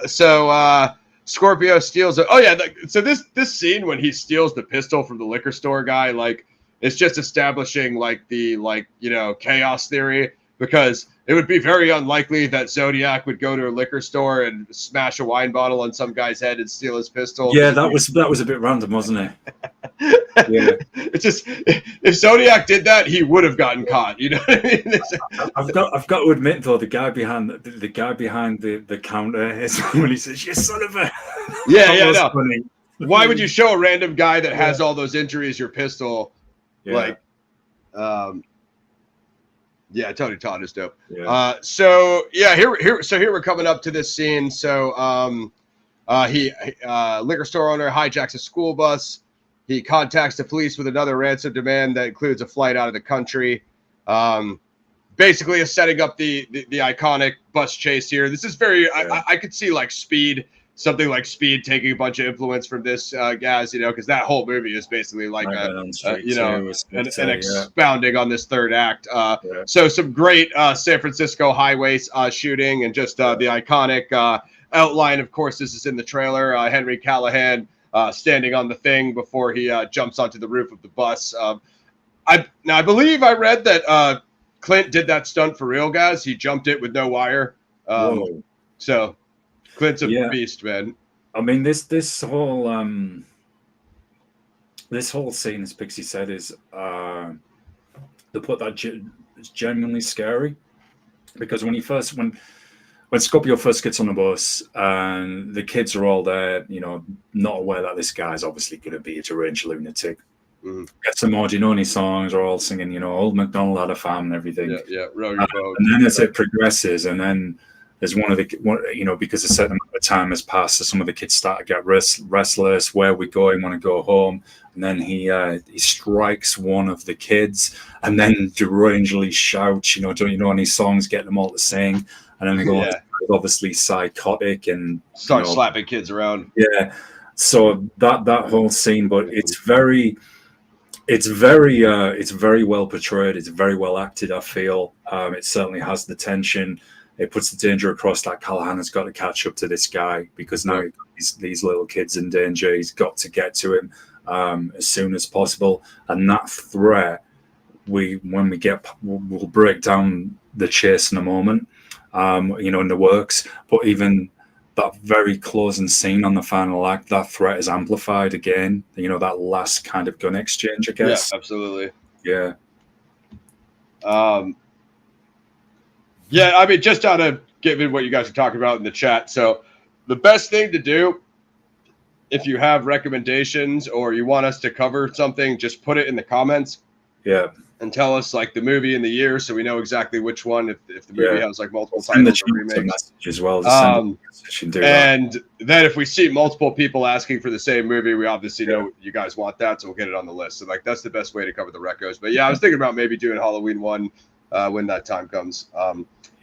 So Scorpio steals it. Oh yeah. So this scene when he steals the pistol from the liquor store guy, like, it's just establishing like the, like, you know, chaos theory, because it would be very unlikely that Zodiac would go to a liquor store and smash a wine bottle on some guy's head and steal his pistol. Yeah, that was a bit random, wasn't it? Yeah. It's just, if Zodiac did that, he would have gotten caught. You know what I mean? I've got to admit though, the guy behind the counter is when he says, "You son of a." Yeah, no. Funny. Why would you show a random guy that has all those injuries your pistol? Yeah. Like, yeah, Tony Todd is dope. Yeah. So here we're coming up to this scene. So liquor store owner hijacks a school bus. He contacts the police with another ransom demand that includes a flight out of the country. Basically is setting up the iconic bus chase here. This is very, I could see like Speed, something like Speed taking a bunch of influence from this, guys, you know, because that whole movie is basically like an expounding on this third act. So some great San Francisco highway shooting, and just the iconic outline. Of course, this is in the trailer. Henry Callahan standing on the thing before he jumps onto the roof of the bus. I believe I read that Clint did that stunt for real, guys. He jumped it with no wire. So Clint's a beast, man. I mean, this whole scene, as Pixie said, is they put that it's genuinely scary, because when Scorpio first gets on the bus and the kids are all there, you know, not aware that this guy's obviously going to be a deranged lunatic. Get some more, do you know any songs? Are all singing, you know, Old MacDonald had a farm and everything. Row your boat. And then as it progresses, and then there's because a certain amount of time has passed, so some of the kids start to get restless. Where are we going? Want to go home? And then he strikes one of the kids, and then derangedly shouts, you know, don't you know any songs? Get them all to sing, and then they go obviously psychotic and start slapping kids around. Yeah, so that whole scene, but it's very well portrayed. It's very well acted, I feel. It certainly has the tension. It puts the danger across that Callahan has got to catch up to this guy, because now these little kids in danger. He's got to get to him as soon as possible. And that threat, we'll break down the chase in a moment, in the works. But even that very closing scene on the final act, that threat is amplified again. You know, that last kind of gun exchange, I guess. Yeah, absolutely. Yeah. Yeah, I mean, just out of given what you guys are talking about in the chat. So the best thing to do, if you have recommendations or you want us to cover something, just put it in the comments. Yeah. and tell us like the movie and the year, so we know exactly which one. If the movie has like multiple send titles the or remakes message as well. Do and that. then if we see multiple people asking for the same movie, we obviously know you guys want that, so we'll get it on the list. So like that's the best way to cover the recos. But yeah, I was thinking about maybe doing Halloween 1 when that time comes.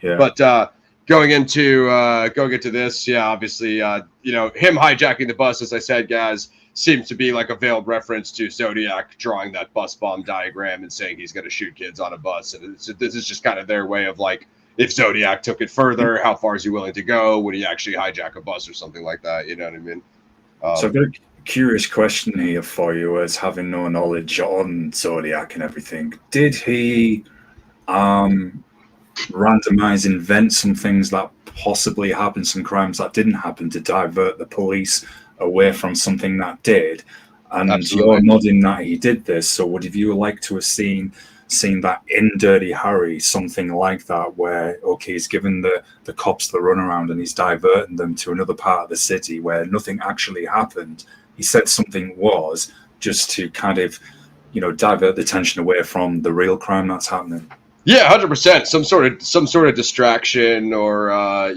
But going into this, yeah, obviously, him hijacking the bus, as I said, guys, seems to be like a veiled reference to Zodiac drawing that bus bomb diagram and saying he's going to shoot kids on a bus. And this is just kind of their way of like, if Zodiac took it further, how far is he willing to go? Would he actually hijack a bus or something like that? You know what I mean? So I've got a curious question here for you, as having no knowledge on Zodiac and everything. Did he randomize, invent some things that possibly happened, some crimes that didn't happen, to divert the police away from something that did? And Absolutely. You're nodding that he did this. So would you like to have seen that in Dirty Harry, something like that, where he's given the cops the runaround and he's diverting them to another part of the city where nothing actually happened? He said something was just to kind of divert the attention away from the real crime that's happening. Yeah, 100%. Some sort of distraction, or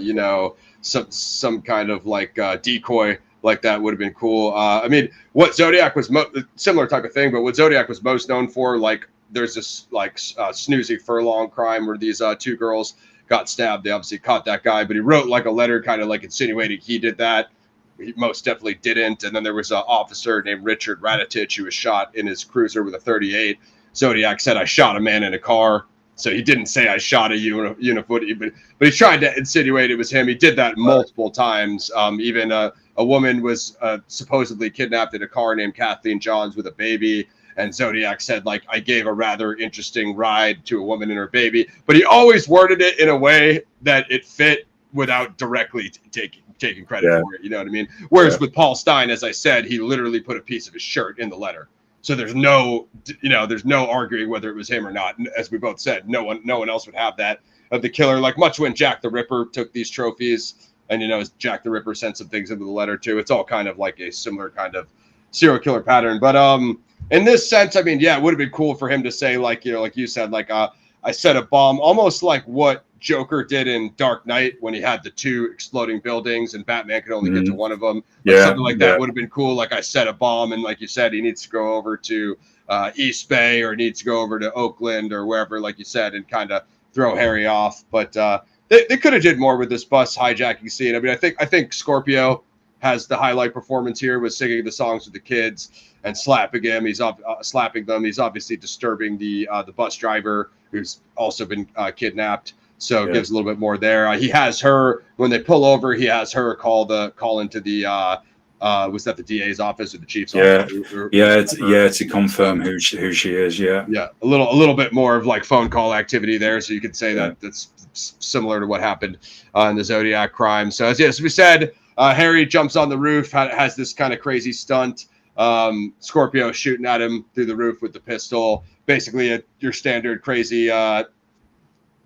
some kind of like decoy like that would have been cool. I mean, what Zodiac was similar type of thing, but what Zodiac was most known for, like, there's this like snoozy furlong crime where these two girls got stabbed. They obviously caught that guy, but he wrote like a letter kind of like insinuating he did that. He most definitely didn't. And then there was an officer named Richard Ratatich who was shot in his cruiser with a .38. Zodiac said, "I shot a man in a car." So he didn't say I shot a Unifooty, but he tried to insinuate it was him. He did that multiple times. Even a woman was supposedly kidnapped in a car named Kathleen Johns with a baby. And Zodiac said, like, I gave a rather interesting ride to a woman and her baby. But he always worded it in a way that it fit without directly taking credit for it. You know what I mean? Whereas with Paul Stein, as I said, he literally put a piece of his shirt in the letter. So there's no arguing whether it was him or not. As we both said, no one else would have that of the killer. Like much when Jack the Ripper took these trophies, and Jack the Ripper sent some things into the letter too. It's all kind of like a similar kind of serial killer pattern. But in this sense, I mean, yeah, it would have been cool for him to say, like, like you said, like, I set a bomb, almost like what Joker did in Dark Knight when he had the two exploding buildings and Batman could only get to one of them. Like something like that would have been cool. Like I set a bomb, and like you said, he needs to go over to East Bay or needs to go over to Oakland or wherever, like you said, and kind of throw Harry off. But they could have did more with this bus hijacking scene. I mean, I think Scorpio has the highlight performance here with singing the songs with the kids and slapping him. He's slapping them. He's obviously disturbing the bus driver who's also been kidnapped. So it gives a little bit more there. He has her, when they pull over, he has her call into the was that the DA's office or the chief's office? To confirm who she is. Yeah, a little bit more of like phone call activity there, so you could say that that's similar to what happened in the Zodiac crime. So as we said, Harry jumps on the roof, has this kind of crazy stunt. Scorpio shooting at him through the roof with the pistol. Basically, your standard crazy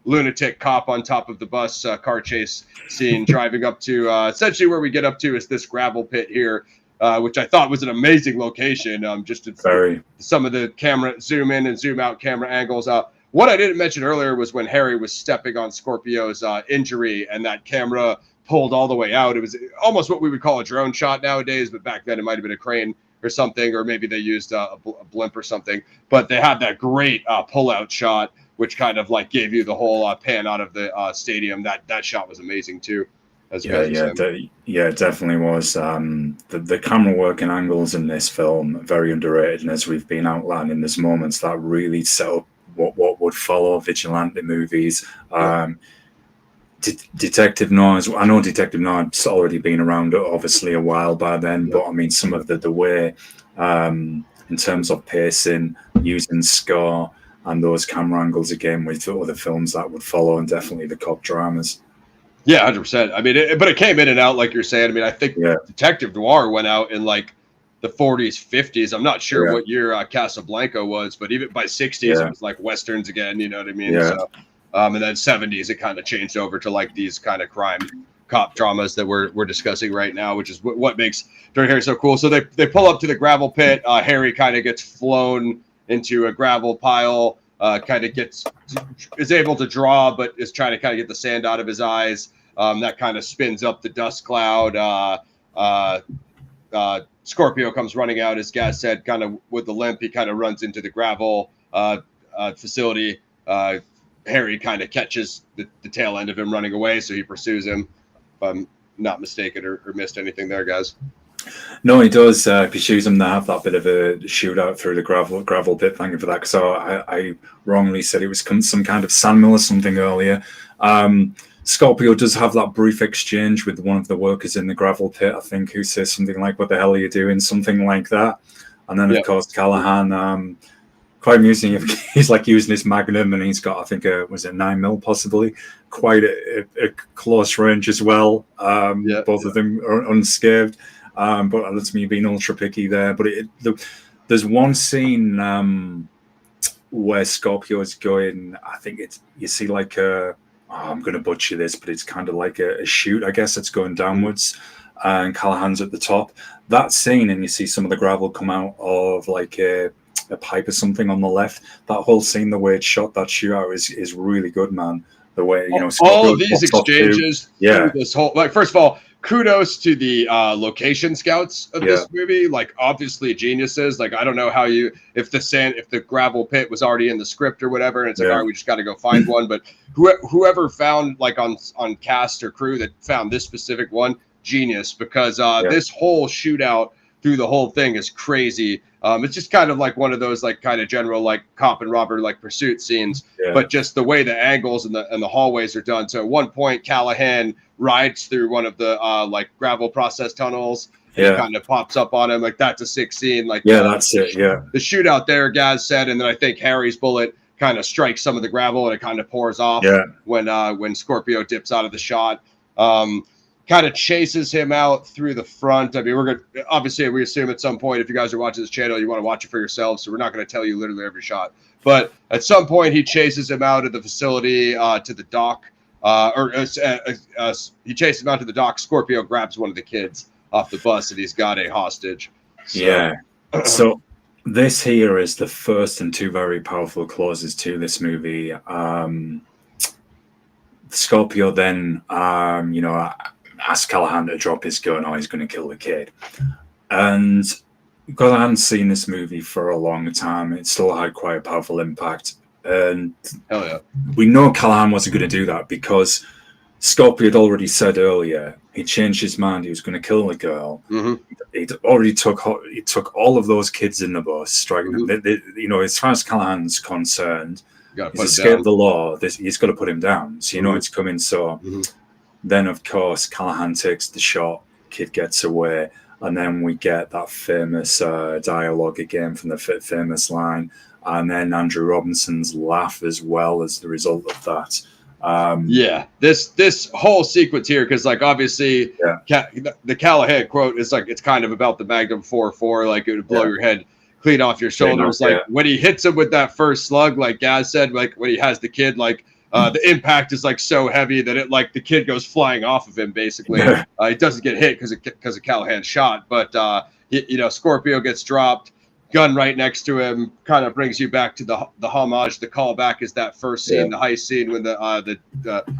lunatic cop on top of the bus car chase scene, driving up to essentially where we get up to is this gravel pit here, which I thought was an amazing location. Some of the camera zoom in and zoom out camera angles. What I didn't mention earlier was when Harry was stepping on Scorpio's injury and that camera pulled all the way out. It was almost what we would call a drone shot nowadays, but back then it might have been a crane or something, or maybe they used a blimp or something. But they had that great pull-out shot, which kind of like gave you the whole pan out of the stadium. That shot was amazing too. It definitely was. The camera work and angles in this film very underrated, and as we've been outlining, there's moments that really set up what would follow Vigilante movies. Detective Noir, I know Detective Noir's already been around obviously a while by then, but I mean some of the way in terms of pacing, using score and those camera angles again with other films that would follow, and definitely the cop dramas. Yeah, 100%. I mean, but it came in and out, like you're saying. I mean, I think Detective Noir went out in like the 40s, 50s. I'm not sure what year Casablanca was, but even by 60s, it was like Westerns again, you know what I mean? So, and then 70s, it kind of changed over to like these kind of crime cop dramas that we're discussing right now, which is what makes Dirty Harry so cool. So they pull up to the gravel pit. Harry kind of gets flown into a gravel pile. kind of is able to draw, but is trying to kind of get the sand out of his eyes. That kind of spins up the dust cloud. Scorpio comes running out, as Gaz said, kind of with the limp. He kind of runs into the gravel facility. Harry kind of catches the tail end of him running away, so he pursues him. If I'm not mistaken or missed anything there, guys. No, he does. Pursues him. They have that bit of a shootout through the gravel pit. Thank you for that. So I wrongly said it was some kind of sandmill or something earlier. Scorpio does have that brief exchange with one of the workers in the gravel pit, I think, who says something like, "What the hell are you doing?" Something like that. And then, of course, Callahan, quite amusing. He's like using his magnum, and he's got, I think, was it 9mm possibly? Quite a close range as well. Both of them are unscathed. But that's me being ultra picky there. But there's one scene where Scorpio is going, I think you see like I'm going to butcher this, but it's kind of like a chute, I guess. It's going downwards, and Callahan's at the top. That scene, and you see some of the gravel come out of like a pipe or something on the left. That whole scene, the way it's shot, that shootout is really good, man. The way, all of these exchanges through this whole, like, first of all, kudos to the location scouts of this movie. Like, obviously geniuses. Like, I don't know how if the gravel pit was already in the script or whatever, and it's like, all right, we just got to go find one. But whoever found, like, on cast or crew that found this specific one, genius, because this whole shootout through the whole thing is crazy. It's just kind of like one of those, like, kind of general, like, cop and robber, like, pursuit scenes, but just the way the angles and the hallways are done. So at one point, Callahan rides through one of the like gravel process tunnels. He kind of pops up on him. Like, that's a sick scene. Like, that's it. Yeah, the shootout there, Gaz said, and then I think Harry's bullet kind of strikes some of the gravel and it kind of pours off when Scorpio dips out of the shot. Kind of chases him out through the front. I mean, obviously we assume at some point, if you guys are watching this channel, you want to watch it for yourselves. So we're not going to tell you literally every shot, but at some point he chases him out of the facility to the dock, he chases him out to the dock. Scorpio grabs one of the kids off the bus and he's got a hostage. So. So this here is the first and two very powerful clauses to this movie. Scorpio then, asked Callahan to drop his gun or he's going to kill the kid. And because I hadn't seen this movie for a long time, it still had quite a powerful impact. And we know Callahan wasn't going to do that because Scorpio had already said earlier he changed his mind. He was going to kill the girl. He already took all of those kids in the bus, striking them. As far as Callahan's concerned, he's escaped the law. He's got to put him down. So it's coming. So. Then, of course, Callahan takes the shot, kid gets away, and then we get that famous dialogue again from the famous line, and then Andrew Robinson's laugh as well as the result of that. This whole sequence here, because, like, obviously the Callahan quote is like, it's kind of about the Magnum 4.4, like it would blow your head clean off your shoulders. When he hits him with that first slug, like Gaz said, like when he has the kid, like, the impact is like so heavy that the kid goes flying off of him. Basically, he doesn't get hit because of Callahan's shot, but Scorpio gets dropped, gun right next to him. Kind of brings you back to the homage. The callback is that first scene, the heist scene when the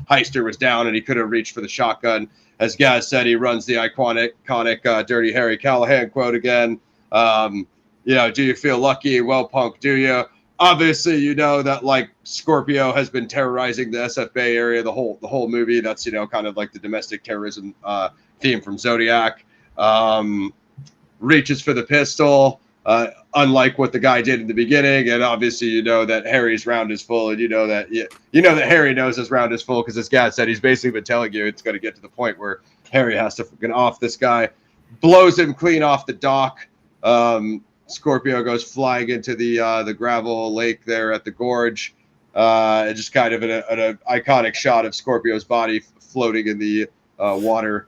heister was down and he could have reached for the shotgun. As Gaz said, he runs the iconic Dirty Harry Callahan quote again. Do you feel lucky? Well, punk, do you? Obviously, that, like, Scorpio has been terrorizing the SF Bay area the whole movie. That's kind of like the domestic terrorism theme from Zodiac. Reaches for the pistol, unlike what the guy did in the beginning. And obviously, that Harry's round is full, and that Harry knows his round is full because this guy said he's basically been telling you it's going to get to the point where Harry has to fucking off this guy, blows him clean off the dock. Scorpio goes flying into the gravel lake there at the gorge. Just kind of an iconic shot of Scorpio's body floating in the water.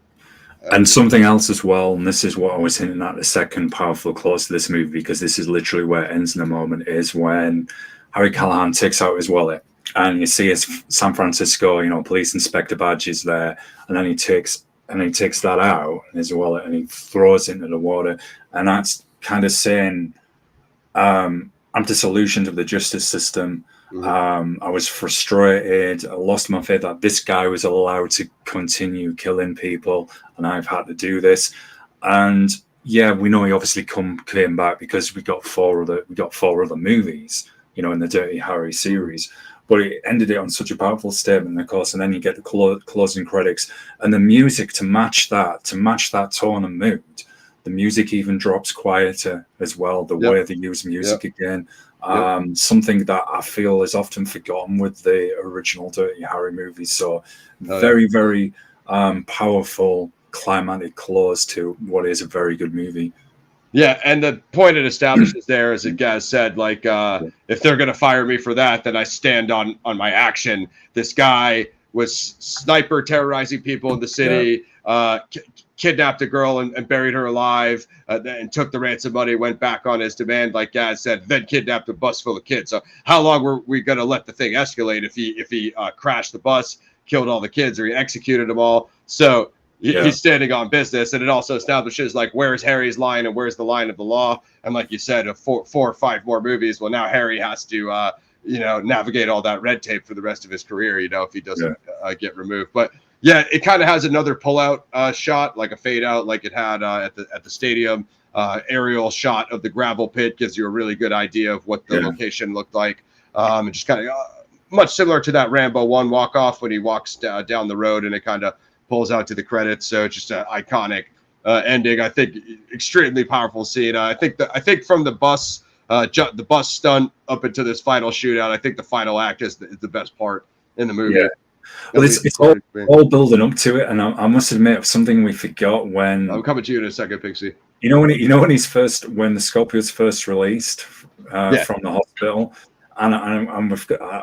And something else as well, and this is what I was hinting at, the second powerful clause to this movie, because this is literally where it ends in a moment, is when Harry Callahan takes out his wallet. And you see his San Francisco, police inspector badge is there, and then he takes that out, his wallet, and he throws it into the water. And that's kind of saying, I'm disillusioned of the justice system. I was frustrated. I lost my faith that this guy was allowed to continue killing people, and I've had to do this. And yeah, we know he obviously came back because we got four other movies, you know, in the Dirty Harry series. But it ended it on such a powerful statement, of course, and then you get the closing credits and the music to match that tone and mood. The music even drops quieter as well. The way they use music again. Something that I feel is often forgotten with the original Dirty Harry movies. So very powerful climatic close to what is a very good movie. Yeah, and the point it establishes there, as Gaz said, like if they're going to fire me for that, then I stand on my action. This guy was sniper terrorizing people in the city, kidnapped a girl and buried her alive, and took the ransom money, went back on his demand, like Gaz said, then kidnapped a bus full of kids. So how long were we going to let the thing escalate if he crashed the bus, killed all the kids, or he executed them all? So he's standing on business, and it also establishes like where's Harry's line and where's the line of the law. And like you said, four or five more movies. Well, now Harry has to navigate all that red tape for the rest of his career, you know, if he doesn't get removed. But yeah, it kind of has another pullout shot, like a fade out, like it had at the stadium. Aerial shot of the gravel pit gives you a really good idea of what the location looked like. And just kind of much similar to that Rambo 1 walk off when he walks down the road and it kind of pulls out to the credits. So it's just an iconic ending. I think extremely powerful scene. I think from the bus stunt up into this final shootout, I think the final act is the best part in the movie. Yeah. Well, it's all building up to it, and I must admit something we forgot when I'm coming to you in a second, Pixie. You know when when the Scorpio's first released from the hospital, and I'm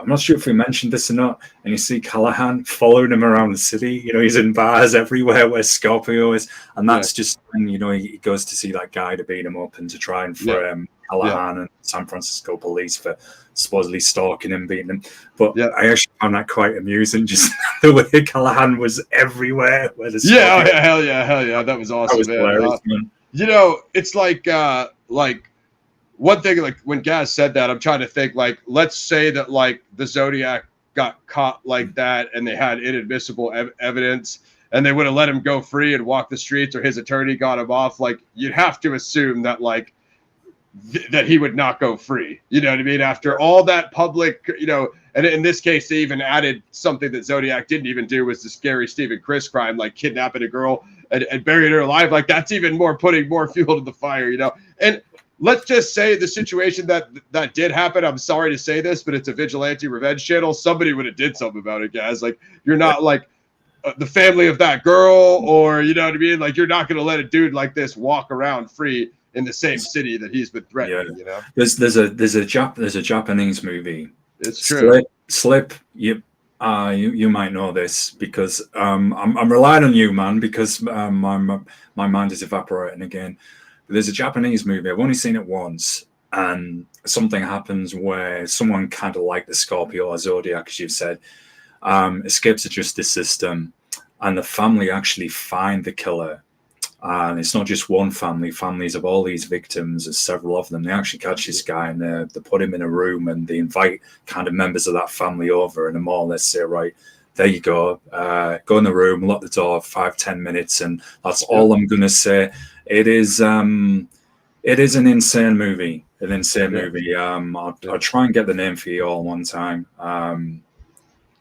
not sure if we mentioned this or not, and you see Callahan following him around the city. You know, he's in bars everywhere where Scorpio is, and that's just when, you know, he goes to see that guy to beat him up and to try and frame Callahan and San Francisco police for supposedly stalking him, beating him. But I actually found that quite amusing, just the way Callahan was everywhere. Where the hell yeah, that was awesome. That was man. You know, it's like one thing, like when Gaz said that, I'm trying to think, like, let's say that like the Zodiac got caught like that and they had inadmissible evidence and they would have let him go free and walk the streets, or his attorney got him off. Like, you'd have to assume that like that he would not go free. You know what I mean? After all that public, you know, and in this case, they even added something that Zodiac didn't even do, was the scary Stephen Chris crime, like kidnapping a girl and burying her alive. Like, that's even more putting more fuel to the fire, you know? And let's just say the situation that did happen, I'm sorry to say this, but it's a vigilante revenge channel. Somebody would have did something about it, guys. Like, you're not like the family of that girl, or, you know what I mean? Like, you're not going to let a dude like this walk around free in the same city that he's been threatening. You know, there's a Japanese movie. It's true. Slip. You might know this because I'm relying on you, man, because my mind is evaporating again. But there's a Japanese movie. I've only seen it once, and something happens where someone kind of like the Scorpio or Zodiac, as you've said, escapes the justice system, and the family actually find the killer. And it's not just one family, families of all these victims, there's several of them. They actually catch this guy and they put him in a room and they invite kind of members of that family over, and more or less say, right, there you go, go in the room, lock the door, 5-10 minutes, and that's all I'm going to say. It is an insane movie, movie. I'll try and get the name for you all one time.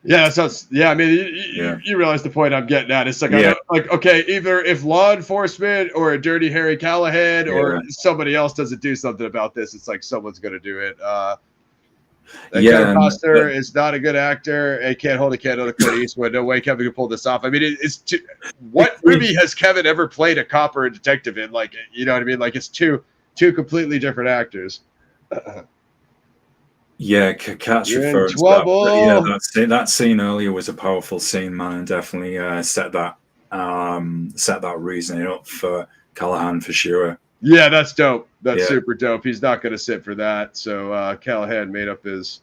Yeah, so I mean, you realize the point I'm getting at. It's like, okay, either if law enforcement or a Dirty Harry Callahan or somebody else doesn't do something about this, it's like someone's going to do it. Kevin Costner is not a good actor. He can't hold a candle to Clint Eastwood. No way Kevin can pull this off. I mean, what movie has Kevin ever played a cop or a detective in? Like, you know what I mean? Like, it's two completely different actors. Yeah, Kat's referring to that. Yeah, that scene earlier was a powerful scene, man, and definitely set that reasoning up for Callahan for sure. Yeah, that's dope. That's super dope. He's not going to sit for that. So Callahan made up the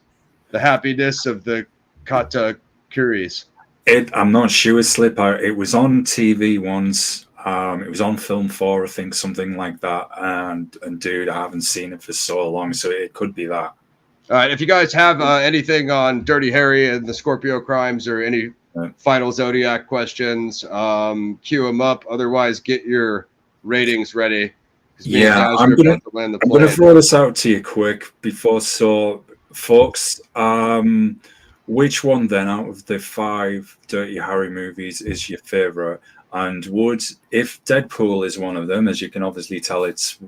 happiness of the Kata Curies. I'm not sure, Slip. It was on TV once. It was on Film 4, I think, something like that. And dude, I haven't seen it for so long, so it could be that. All right, if you guys have anything on Dirty Harry and the Scorpio crimes or any final Zodiac questions, queue them up. Otherwise, get your ratings ready. Yeah, I'm gonna throw this out to you quick before. So, folks, which one then out of the 5 Dirty Harry movies is your favorite? And if Deadpool is one of them, as you can obviously tell, it's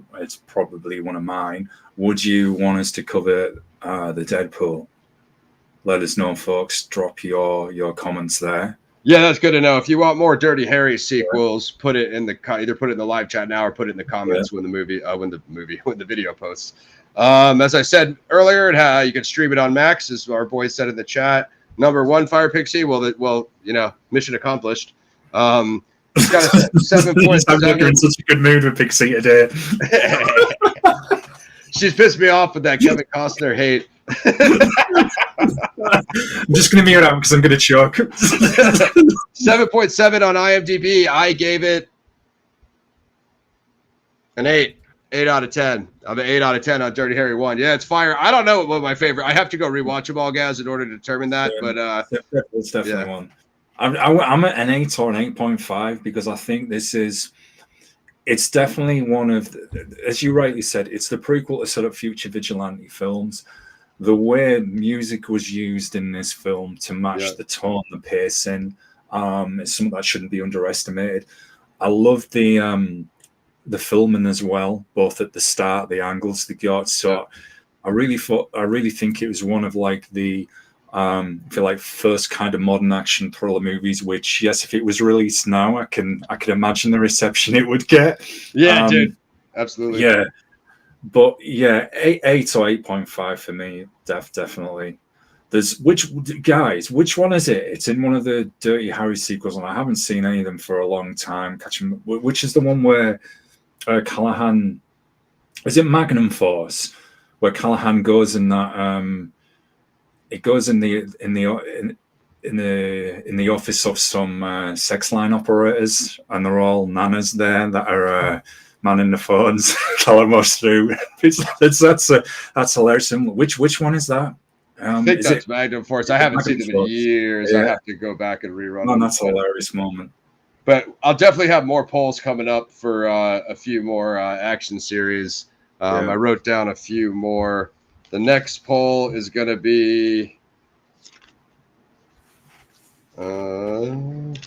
probably one of mine. Would you want us to cover the Deadpool? Let us know, folks. Drop your comments there. Yeah, that's good to know. If you want more Dirty Harry sequels, put it in either put it in the live chat now or put it in the comments when the video posts. As I said earlier, you can stream it on Max, as our boys said in the chat. Number 1, Fire Pixie. Well, mission accomplished. It's got a 7.7. I'm in such a good mood with Pixie today. She's pissed me off with that Kevin Costner hate. I'm just going to mute out because I'm going to choke. 7.7 on IMDb. I gave it an 8. 8 out of 10. I'm an 8 out of 10 on Dirty Harry 1. Yeah, it's fire. I don't know what my favorite. I have to go rewatch them all, guys, in order to determine that. But it's definitely one. I'm at an 8 or an 8.5 because I think it's definitely one of, as you rightly said, it's the prequel to sort of future Vigilante films. The way music was used in this film to match the tone, the pacing, is something that shouldn't be underestimated. I love the filming as well, both at the start, the angles they got. So I really think it was one of like the first kind of modern action thriller movies, which, yes, if it was released now, I can imagine the reception it would get. Yeah, dude. Absolutely. Yeah. But yeah, 8 or 8.5 for me, definitely. Which one is it? It's in one of the Dirty Harry sequels, and I haven't seen any of them for a long time. Which is the one where Callahan, is it Magnum Force, where Callahan goes in that it goes in the office of some sex line operators, and they're all nanas there that are manning the phones, telling us through. That's hilarious. Which one is that? I think that's Magnum Force. I haven't seen them in years. Yeah. I have to go back and rerun them. That's a hilarious moment. But I'll definitely have more polls coming up for a few more action series. I wrote down a few more. The next poll is going to be The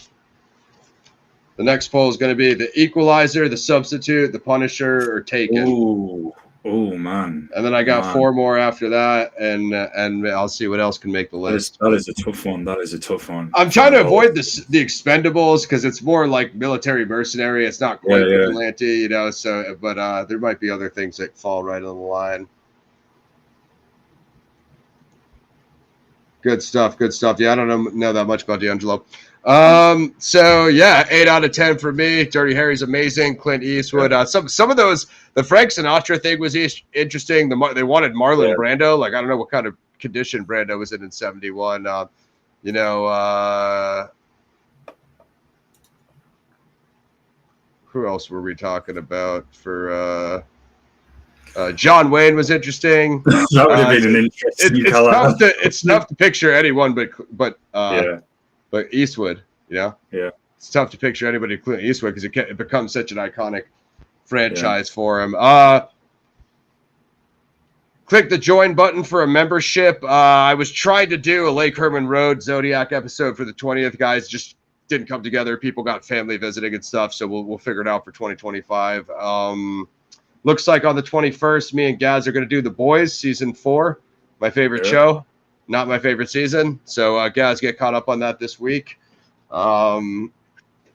Equalizer, The Substitute, The Punisher, or Taken. Oh man! And then I got 4 more after that, and I'll see what else can make the list. That is a tough one. I'm trying to avoid the Expendables because it's more like military mercenary. It's not quite vigilante, So, but there might be other things that fall right on the line. Good stuff. Yeah, I don't know that much about D'Angelo. So yeah, 8 out of 10 for me. Dirty Harry's amazing. Clint Eastwood. Some of those, the Frank Sinatra thing was interesting. They wanted Marlon Brando. Like, I don't know what kind of condition Brando was in 71. Who else were we talking about for John Wayne was interesting. That would have been an interesting color. It's tough to picture anyone but Eastwood, Yeah. It's tough to picture anybody including Eastwood because it becomes such an iconic franchise for him. Click the join button for a membership. I was trying to do a Lake Herman Road Zodiac episode for the 20th, guys. Just didn't come together. People got family visiting and stuff, so we'll figure it out for 2025. Looks like on the 21st, me and Gaz are going to do The Boys season 4, my favorite show, not my favorite season. So Gaz, get caught up on that this week. Me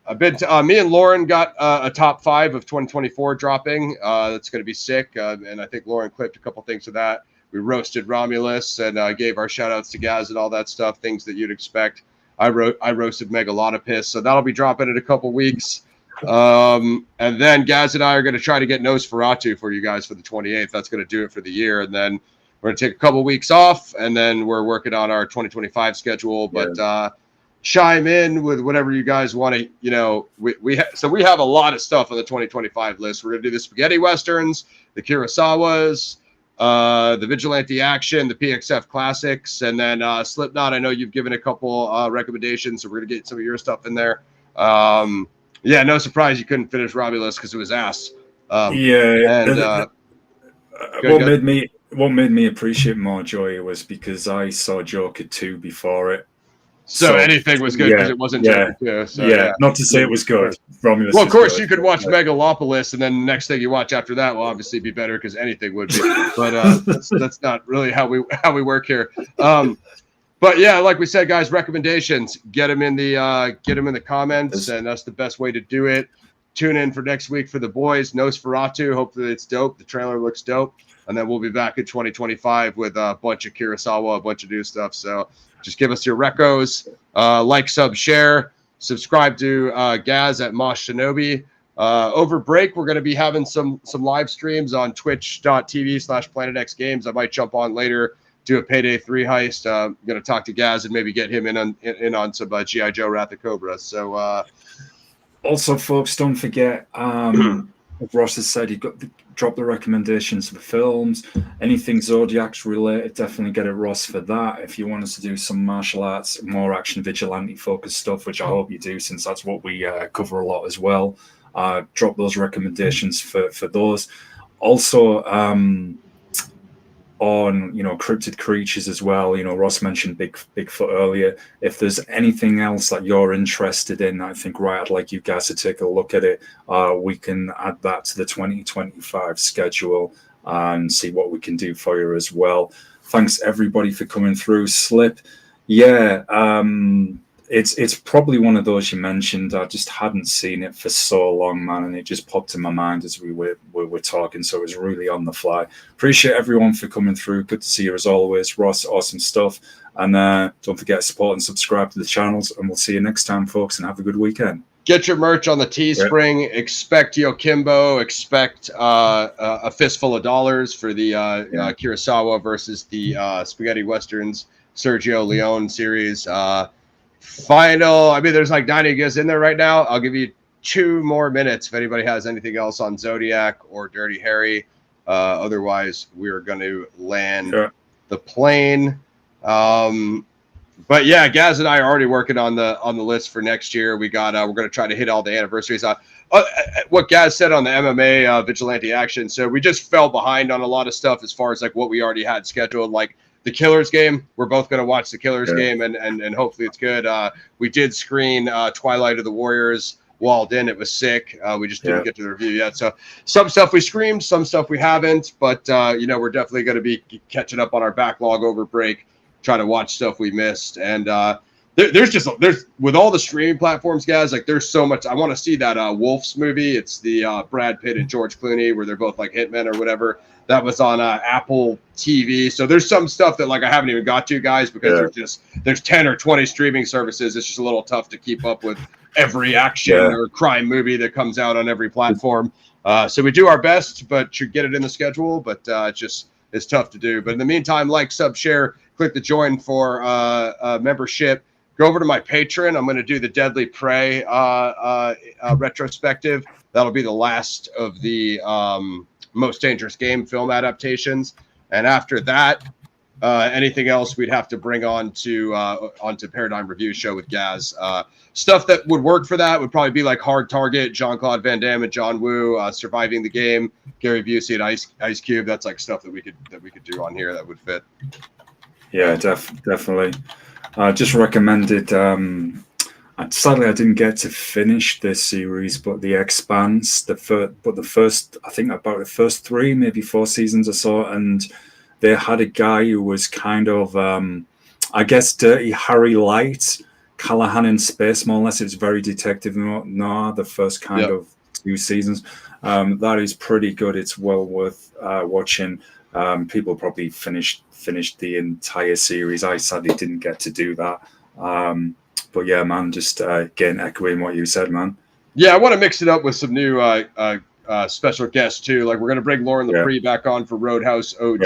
and Lauren got a top 5 of 2024 dropping. That's going to be sick. And I think Lauren clipped a couple things of that. We roasted Romulus and gave our shout outs to Gaz and all that stuff, things that you'd expect. I roasted Megalodopus. So that'll be dropping in a couple weeks. And then Gaz and I are going to try to get Nosferatu for you guys for the 28th. That's going to do it for the year. And then we're going to take a couple weeks off, and then we're working on our 2025 schedule. But chime in with whatever you guys want to, so we have a lot of stuff on the 2025 list. We're going to do the spaghetti westerns, the Kurosawas, the Vigilante action, the PXF classics, and then Slipknot. I know you've given a couple recommendations, so we're going to get some of your stuff in there. Yeah, no surprise you couldn't finish Robbie list because it was ass. What made me appreciate more Joy was because I saw Joker 2 before it. So anything was good because it wasn't Joker 2. So, not to say it was good. Romulus well, of course, you could watch Megalopolis, and then the next thing you watch after that will obviously be better because anything would be. But that's not really how we work here. But yeah, like we said, guys, recommendations. Get them in the comments, and that's the best way to do it. Tune in for next week for The Boys, Nosferatu. Hopefully it's dope. The trailer looks dope. And then we'll be back in 2025 with a bunch of Kurosawa, a bunch of new stuff. So just give us your recos, like, sub, share, subscribe to Gaz at Mosh Shinobi. Over break, we're going to be having some live streams on twitch.tv/PlanetXGames. I might jump on later, do a Payday 3 heist. I'm going to talk to Gaz and maybe get him in on some G.I. Joe Wrath of Cobra. So also, folks, don't forget, Ross has said you've got drop the recommendations for films. Anything Zodiac's related, definitely get at Ross for that. If you want us to do some martial arts, more action vigilante focused stuff, which I hope you do, since that's what we cover a lot as well. Drop those recommendations for those. Also, on cryptid creatures as well. Ross mentioned Bigfoot earlier. If there's anything else that you're interested in, I think I'd like you guys to take a look at it. We can add that to the 2025 schedule and see what we can do for you as well. Thanks everybody for coming through. Slip, it's probably one of those you mentioned. I just hadn't seen it for so long, man, and it just popped in my mind as we were talking, so it was really on the fly. Appreciate everyone for coming through. Good to see you as always, Ross. Awesome stuff. And don't forget to support and subscribe to the channels, and we'll see you next time, folks, and have a good weekend. Get your merch on the Teespring. Yep. Expect Yokimbo. Expect a fistful of dollars for the Kurosawa versus the Spaghetti Westerns Sergio Leone series. There's like 90 gigs in there right now. I'll give you 2 more minutes if anybody has anything else on Zodiac or Dirty Harry. Otherwise, we're going to land the plane. But yeah, Gaz and I are already working on the list for next year. We're going to try to hit all the anniversaries. What Gaz said on the MMA vigilante action. So we just fell behind on a lot of stuff as far as like what we already had scheduled, like the Killers game. We're both going to watch the Killers game, and hopefully it's good. We did screen Twilight of the Warriors walled in. It was sick. We just didn't get to the review yet. So some stuff we screamed, some stuff we haven't, but we're definitely going to be catching up on our backlog over break, trying to watch stuff we missed. And there's with all the streaming platforms, guys, like there's so much. I want to see that Wolves movie. It's the Brad Pitt and George Clooney where they're both like hitmen or whatever. That was on Apple TV. So there's some stuff that like I haven't even got to, guys, because there's 10 or 20 streaming services. It's just a little tough to keep up with every action or crime movie that comes out on every platform. So we do our best, but should get it in the schedule. But it's tough to do. But in the meantime, like, sub, share, click the join for membership. Go over to my Patreon. I'm going to do the Deadly Prey retrospective. That'll be the last of the Most Dangerous Game film adaptations, and after that, anything else we'd have to bring onto Paradigm Review Show with Gaz. Stuff that would work for that would probably be like Hard Target, Jean-Claude Van Damme and John Woo, Surviving the Game, Gary Busey and Ice Cube. That's like stuff that we could do on here that would fit. Yeah, definitely. Just recommended. Sadly, I didn't get to finish this series, but The Expanse, the first 3, maybe 4 seasons or so, and they had a guy who was kind of, I guess, Dirty Harry light, Callahan in space, more or less. It was very detective noir, the first kind of 2 seasons. That is pretty good. It's well worth watching. People probably finished the entire series. I sadly didn't get to do that. But yeah, man, just again echoing what you said, man. Yeah, I want to mix it up with some new special guests too. Like we're gonna bring Lauren Lepre back on for Roadhouse OG.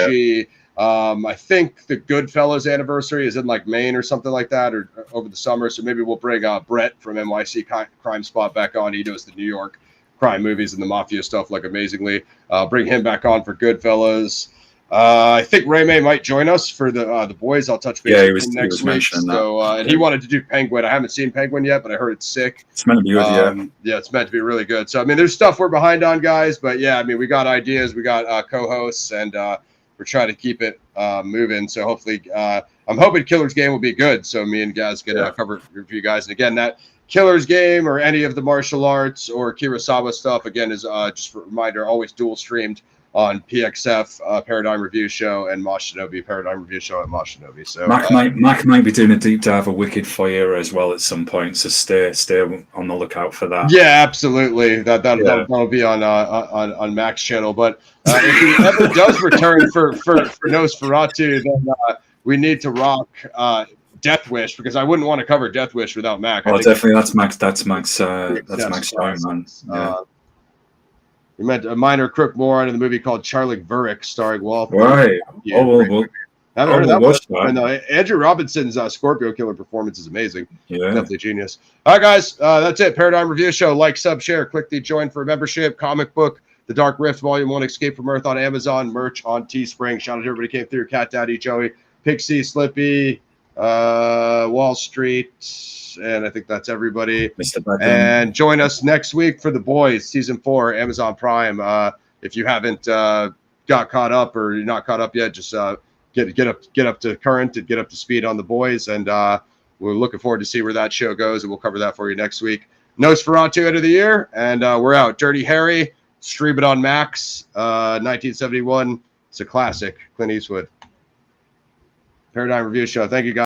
I think the Goodfellas anniversary is in like Maine or something like that, or over the summer. So maybe we'll bring Brett from NYC Crime Spot back on. He does the New York crime movies and the mafia stuff like amazingly. Bring him back on for Goodfellas. I think Ray May might join us for the boys. I'll touch base with him next week. So and he wanted to do Penguin. I haven't seen Penguin yet, but I heard it's sick. It's meant to be good, yeah, it's meant to be really good. So I mean, there's stuff we're behind on, guys, but yeah, I mean, we got ideas, we got co-hosts, and we're trying to keep it moving. So hopefully, I'm hoping Killer's Game will be good. So me and Gaz can cover it for you guys. And again, that Killer's Game or any of the martial arts or Kurosawa stuff, again, is just a reminder, always dual streamed on PXF Paradigm Review Show and Moshinobi Paradigm Review Show at Moshinobi. So Mac might be doing a deep dive of Wicked Foyer as well at some point. So stay on the lookout for that. Yeah, absolutely. That'll be on Mac's channel. But if he ever does return for Nosferatu, then we need to rock Death Wish, because I wouldn't want to cover Death Wish without Mac. Oh, definitely, that's Mac's time, man. Yeah. We met a minor crook moron in the movie called Charlie Vurick, starring Walter. Right. Yeah, haven't heard of that one. Andrew Robinson's Scorpio Killer performance is amazing. Yeah. Definitely genius. All right, guys. That's it. Paradigm Review Show. Like, sub, share. Click the join for a membership. Comic book, The Dark Rift, Volume 1, Escape from Earth on Amazon. Merch on Teespring. Shout out to everybody who came through. Cat Daddy, Joey, Pixie, Slippy, Wall Street. And I think that's everybody. And join us next week for The Boys, Season 4, Amazon Prime. If you haven't got caught up or you're not caught up yet, just get up to current and get up to speed on The Boys. And we're looking forward to see where that show goes, and we'll cover that for you next week. Nosferatu end of the year, and we're out. Dirty Harry, stream it on Max, 1971. It's a classic. Clint Eastwood. Paradigm Review Show. Thank you, guys.